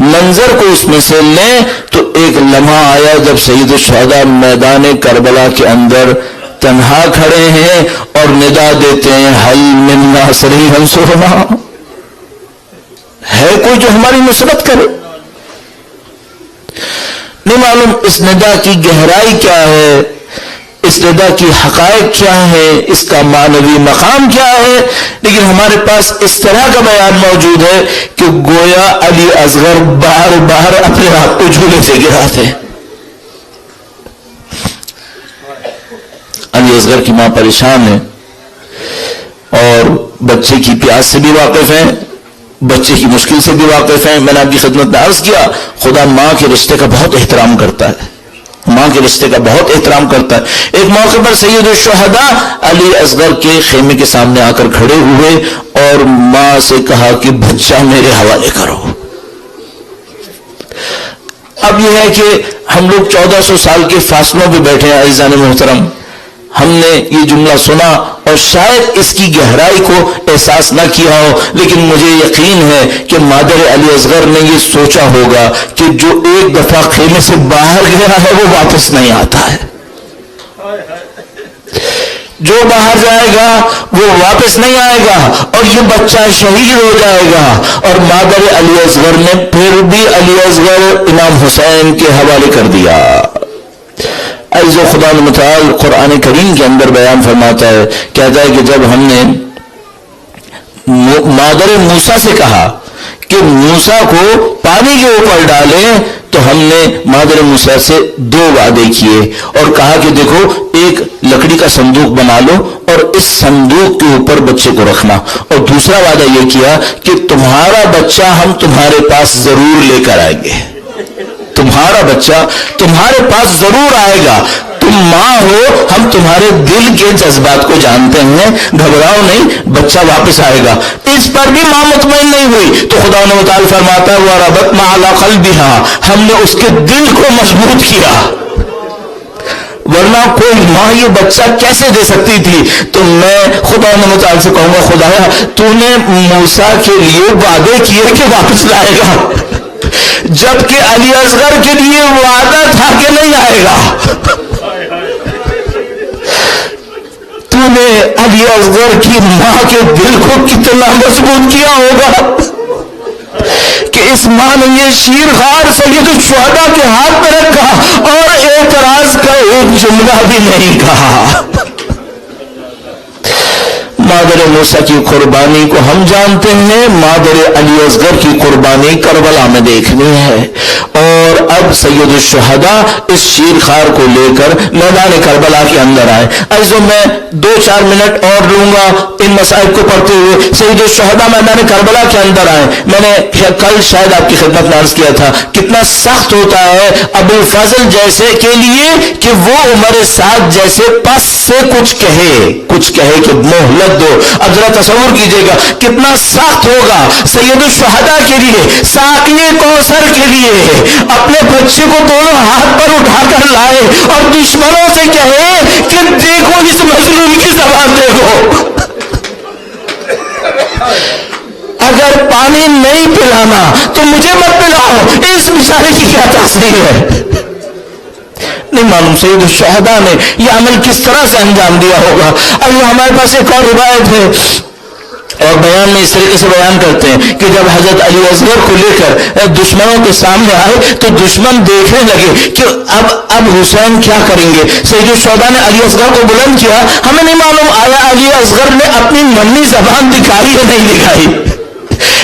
منظر کو اس میں سے لیں تو ایک لمحہ آیا جب سید الشہداء میدان کربلا کے اندر تنہا کھڑے ہیں اور ندا دیتے ہیں حل من ناصر ینصرنا، ہے کوئی جو ہماری نصرت کرے؟ نہیں معلوم اس ندا کی گہرائی کیا ہے، اس ندا کی حقائق کیا ہے، اس کا معنوی مقام کیا ہے، لیکن ہمارے پاس اس طرح کا بیان موجود ہے کہ گویا علی اصغر بار بار اپنے آپ کو جھولے سے گراتے ہیں۔ علی اصغر کی ماں پریشان ہے اور بچے کی پیاس سے بھی واقف ہیں، بچے کی مشکل سے بھی واقف ہیں۔ میں نے آپ کی خدمت میں عرض کیا، خدا ماں کے رشتے کا بہت احترام کرتا ہے، ماں کے رشتے کا بہت احترام کرتا ہے۔ ایک موقع پر سید الشہداء علی اصغر کے خیمے کے سامنے آ کر کھڑے ہوئے اور ماں سے کہا کہ بچہ میرے حوالے کرو۔ اب یہ ہے کہ ہم لوگ 1400 سال کے فاصلوں پہ بیٹھے ہیں عزیزان محترم، ہم نے یہ جملہ سنا اور شاید اس کی گہرائی کو احساس نہ کیا ہو، لیکن مجھے یقین ہے کہ مادر علی اصغر نے یہ سوچا ہوگا کہ جو ایک دفعہ خیمے سے باہر گیا ہے وہ واپس نہیں آتا ہے، جو باہر جائے گا وہ واپس نہیں آئے گا اور یہ بچہ شہید ہو جائے گا۔ اور مادر علی اصغر نے پھر بھی علی اصغر امام حسین کے حوالے کر دیا۔ عزیز و خدا متعال قرآن کریم کے اندر بیان فرماتا ہے، کہتا ہے کہ جب ہم نے مادر موسیٰ سے کہا کہ موسیٰ کو پانی کے اوپر ڈالیں تو ہم نے مادر موسیٰ سے 2 وعدے کیے اور کہا کہ دیکھو ایک لکڑی کا صندوق بنا لو اور اس صندوق کے اوپر بچے کو رکھنا، اور دوسرا وعدہ یہ کیا کہ تمہارا بچہ ہم تمہارے پاس ضرور لے کر آئیں گے، تمہارا بچہ تمہارے پاس ضرور آئے گا، تم ماں ہو، ہم تمہارے دل کے جذبات کو جانتے ہیں، گھبراؤ نہیں، بچہ واپس آئے گا۔ اس پر بھی ماں مطمئن نہیں ہوئی تو خدا و تعالی فرماتا ہے وَرَبَطْنَا عَلَىٰ قَلْبِهَا، ہم نے اس کے دل کو مضبوط کیا، ورنہ کوئی ماں یہ بچہ کیسے دے سکتی تھی؟ تو میں خدا و تعالی سے کہوں گا خدایا تو نے موسیٰ کے لیے وعدے کیے کہ واپس لائے گا، جبکہ علی اصغر کے لیے وعدہ تھا کہ نہیں آئے گا۔ تو نے علی اصغر کی ماں کے دل کو کتنا مضبوط کیا ہوگا کہ اس ماں نے یہ شیرخوار سید الشہداء کے ہاتھ میں رکھا اور اعتراض کا ایک جملہ بھی نہیں کہا۔ مادر موسیٰ کی قربانی کو ہم جانتے ہیں، مادر علی اصغر کی قربانی کربلا میں دیکھنی ہے، اور اب سید الشہداء اس شیرخوار کو لے کر میدان کربلا کے اندر آئے۔ عزیزو میں 2-4 منٹ اور لوں گا ان مسائل کو پڑھتے ہوئے۔ سید الشہداء میدان کربلا کے اندر آئے۔ میں نے کل شاید آپ کی خدمت میں عرض کیا تھا کتنا سخت ہوتا ہے ابو الفضل جیسے کے لیے کہ وہ عمر سعد جیسے پس سے کچھ کہے کہ مہلت دو۔ اب ذرا تصور کیجئے گا کتنا سخت ہوگا سید الشہداء کے لیے، ساقی کوثر کے لیے، اپنے بچے کو دونوں ہاتھ پر اٹھا کر لائے اور دشمنوں سے کہے کہ دیکھو اس مظلوم کی زبان دیکھو، اگر پانی نہیں پلانا تو مجھے مت پلاؤ، اس بیچارے کی کیا تاثیر ہے؟ نہیں معلوم سید الشہداء نے یہ عمل کس طرح سے انجام دیا ہوگا۔ اب ہمارے پاس ایک اور روایت ہے اور بیان میں اس طریقے سے بیان کرتے ہیں کہ جب حضرت علی اصغر کو لے کر دشمنوں کے سامنے آئے تو دشمن دیکھنے لگے کہ اب حسین کیا کریں گے۔ سید الشہداء نے علی اصغر کو بلند کیا، ہمیں نہیں معلوم آیا علی اصغر نے اپنی ننھی زبان دکھائی یا نہیں دکھائی،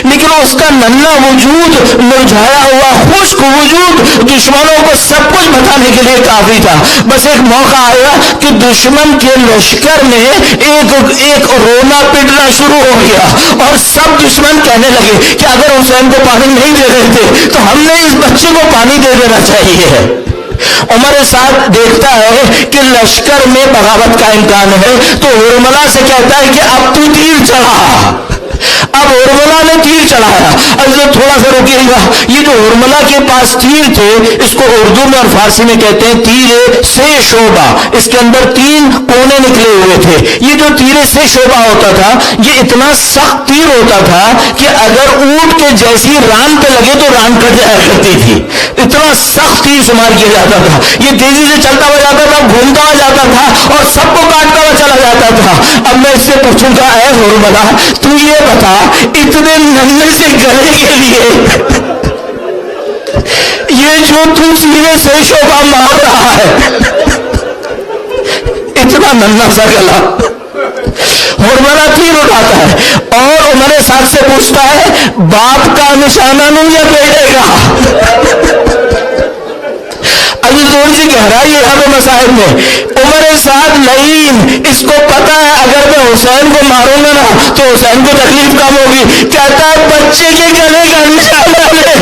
لیکن اس کا ننھا وجود، مرجھایا ہوا خشک وجود دشمنوں کو سب کچھ بتانے کے لیے کافی تھا۔ بس ایک موقع آیا کہ دشمن کے لشکر میں ایک رونا پیٹنا شروع ہو گیا اور سب دشمن کہنے لگے کہ اگر حسین کو پانی نہیں دے رہے تھے تو ہم نے اس بچے کو پانی دے دینا چاہیے۔ عمر سعد دیکھتا ہے کہ لشکر میں بغاوت کا امکان ہے تو ہرملا سے کہتا ہے کہ اب تو تیر چڑھا۔ اب ہرملا نے تیر چڑھایا۔ اب تھوڑا سا رکیے گا، یہ جو ہرملا کے پاس تیر تھے اس کو اردو میں اور فارسی میں کہتے ہیں تیر سے شعبہ، اس کے اندر 3 کونے نکلے ہوئے تھے۔ یہ جو تیر سے شعبہ ہوتا تھا یہ اتنا سخت تیر ہوتا تھا کہ اگر اونٹ کے جیسی ران پہ لگے تو ران کٹ جایا کرتی تھی، اتنا سخت تیر شمار کیا جاتا تھا۔ یہ تیزی سے چلتا ہوا جاتا تھا، گھومتا ہوا جاتا تھا اور سب کو کاٹتا ہوا چلا جاتا تھا. اب میں اس سے پوچھوں گا اے ہرملہ تو یہ بتا اتنے ننھے سے گلے کے لیے یہ جو تو سینے سے شعبہ مار رہا ہے اتنا ننھا سا گلا. ہرملہ تیر اٹھاتا ہے اور عمر سعد سے پوچھتا ہے باپ کا نشانہ نہیں یا بیٹے کا. ابھی تھوڑی سی گہرائی ہے یہاں مسائل میں. عمر سعد لعین اس کو پتا ہے اگر میں حسین کو ماروں گا نا تو حسین کو تکلیف کم ہوگی. کہتا ہے بچے کے گلے کا نشانہ لے.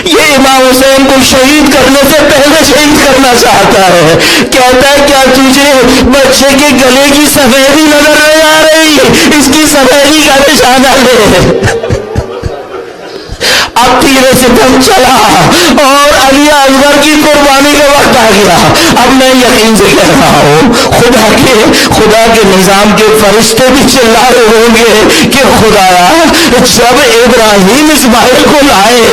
یہ امام حسین کو شہید کرنے سے پہلے شہید کرنا چاہتا ہے. کہتا ہے کیا تجھے بچے کے گلے کی سفیدی نظر نہیں آ رہی؟ اس کی سفیدی کا نشانہ لے. اب تیرے سے دم چلا اور علی اصغر کی قربانی کا وقت آ گیا. اب میں یقین سے کہہ رہا ہوں خدا کے نظام کے فرشتے بھی چلا رہے ہوں گے کہ خدایا جب ابراہیم اسماعیل کو لائے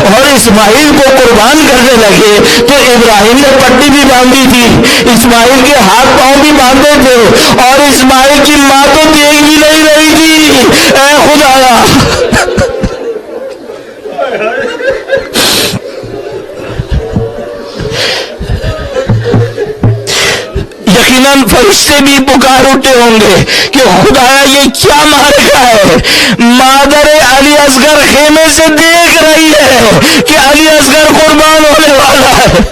اور اسماعیل کو قربان کرنے لگے تو ابراہیم نے پٹی بھی باندھی تھی, اسماعیل کے ہاتھ پاؤں بھی باندھے تھے اور اسماعیل کی ماں تو دیکھ بھی نہیں رہی تھی. اے خدایا یقیناً فرشتے بھی پکار اٹھے ہوں گے کہ خدایا یہ کیا معرکہ ہے. مادر علی اصغر خیمے سے دیکھ رہی ہے کہ علی اصغر قربان ہونے والا ہے.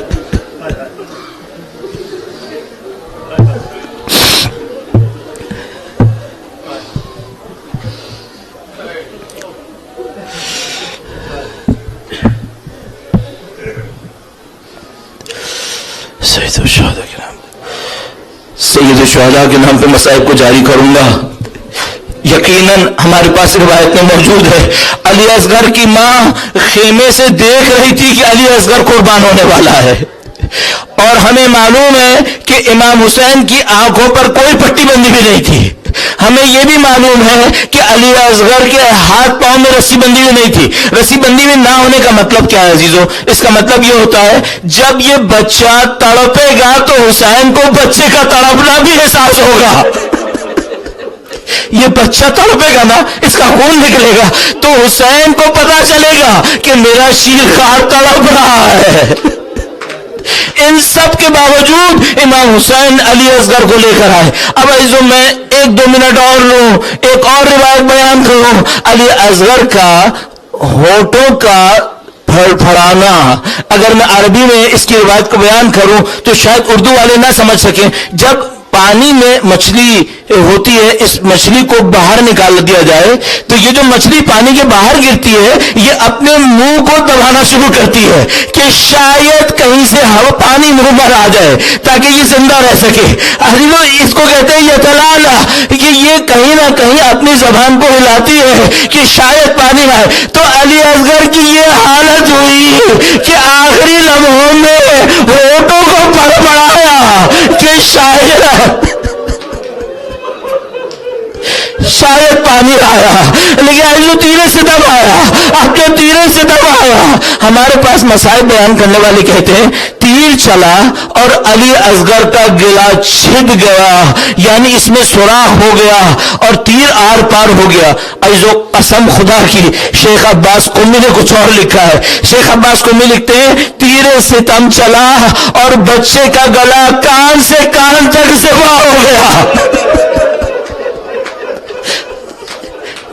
سید الشہداء کے نام پہ مصائب کو جاری کروں گا. یقیناً ہمارے پاس روایت میں موجود ہے علی اصغر کی ماں خیمے سے دیکھ رہی تھی کہ علی اصغر قربان ہونے والا ہے. اور ہمیں معلوم ہے کہ امام حسین کی آنکھوں پر کوئی پٹی بندی بھی نہیں تھی. ہمیں یہ بھی معلوم ہے کہ علی اصغر کے ہاتھ پاؤں میں رسی بندی بھی نہیں تھی. رسی بندی بھی نہ ہونے کا مطلب کیا ہے عزیزو؟ اس کا مطلب یہ ہوتا ہے جب یہ بچہ تڑپے گا تو حسین کو بچے کا تڑپنا بھی احساس ہوگا. یہ بچہ تڑپے گا نا, اس کا خون نکلے گا تو حسین کو پتا چلے گا کہ میرا شیرخوار تڑپ رہا ہے. ان سب کے باوجود امام حسین علی اصغر کو لے کر آئے. اب عزیزو میں 1-2 منٹ اور لوں, ایک اور روایت بیان کروں. علی اصغر کا ہونٹوں کا پھڑپھڑانا, اگر میں عربی میں اس کی روایت کو بیان کروں تو شاید اردو والے نہ سمجھ سکیں. جب پانی میں مچھلی ہوتی ہے, اس مچھلی کو باہر نکال دیا جائے تو یہ جو مچھلی پانی کے باہر گرتی ہے یہ اپنے منہ کو دبانا شروع کرتی ہے کہ شاید کہیں سے ہوا پانی منہ پر آ جائے تاکہ یہ زندہ رہ سکے. اس کو کہتے ہیں یتلالا, کہ یہ کہیں نہ کہیں اپنی زبان کو ہلاتی ہے کہ شاید پانی آئے. تو علی اصغر کی یہ حالت ہوئی کہ آخری لمحوں میں ہونٹوں کو پڑپڑایا کہ شاید پانی آیا. لیکن جو تیرے سے دم آیا, اب جو تیرے سے دم آیا, ہمارے پاس مسائل بیان کرنے والے کہتے ہیں تیر چلا اور علی اصغر کا گلا چھد گیا, یعنی اس میں سوراخ ہو گیا اور تیر آر پار ہو گیا. عزیزو قسم خدا کی شیخ عباس قمی نے کچھ اور لکھا ہے. شیخ عباس قمی لکھتے ہیں تیر ستم چلا اور بچے کا گلا کان سے کان تک ذبح ہو گیا.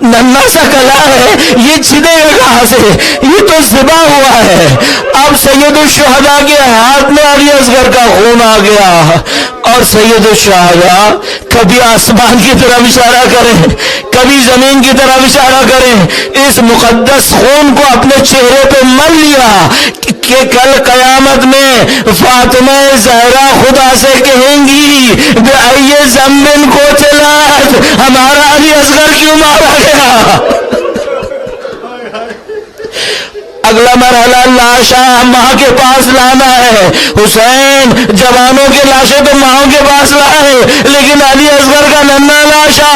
ننھا سا گلا ہے, یہ چھدے گا کہاں سے؟ یہ تو ذبح ہوا ہے. اب سید الشہداء کے ہاتھ میں علی اصغر کا خون آ گیا اور سید الشہداء کبھی آسمان کی طرف اشارہ کریں, کبھی زمین کی طرف اشارہ کریں, اس مقدس خون کو اپنے چہرے پہ مل لیا کہ کل قیامت میں فاطمہ زہرا خدا سے کہیں گی بأی ذنب قتلت, ہمارا علی اصغر کیوں مارا گیا. اگلا مرحلہ لاشا ماں کے پاس لانا ہے. حسین جوانوں کے لاشیں تو ماں کے پاس لائے, لیکن علی اصغر کا ننھا لاشا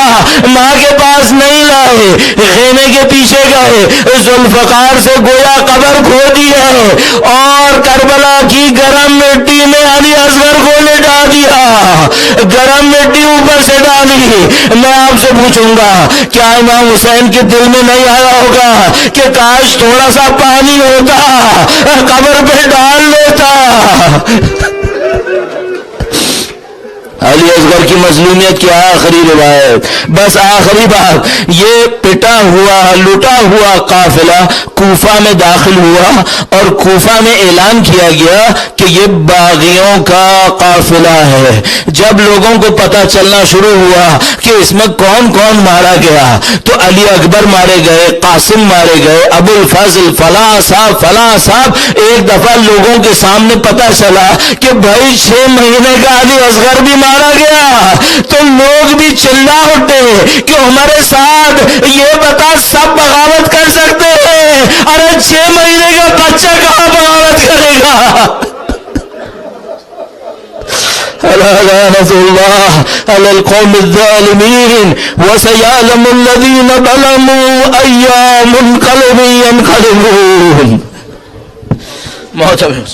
ماں کے پاس نہیں لائے. خیمے کے پیچھے گئے, ذوالفقار سے گویا قبر کھودی ہے اور کربلا کی گرم مٹی میں علی اصغر کو لٹا دیا, گرم مٹی اوپر سے ڈالی. میں آپ سے پوچھوں گا کیا امام حسین کے دل میں نہیں آیا ہوگا کہ کاش تھوڑا سا پانی ہوتا, قبر پہ ڈال لیتا. علی اصغر کی مظلومیت کی آخری روایت, بس آخری بات, یہ پٹا ہوا لٹا ہوا قافلہ کوفہ میں داخل ہوا اور کوفہ میں اعلان کیا گیا کہ یہ باغیوں کا قافلہ ہے. جب لوگوں کو پتہ چلنا شروع ہوا کہ اس میں کون کون مارا گیا تو علی اکبر مارے گئے, قاسم مارے گئے, ابو الفضل فلاں صاحب. ایک دفعہ لوگوں کے سامنے پتہ چلا کہ بھائی 6 مہینے کا علی اصغر بھی مارا گیا, تو لوگ بھی چلا اٹھے کہ ہمارے ساتھ یہ بتا سب بغاوت کر سکتے ہیں, ارے 6 مہینے کا بچہ کہاں بغاوت کرے گا. لعنت اللہ علی القوم الظالمین وسيعلم الذين ظلموا أي منقلب ينقلبون. محترم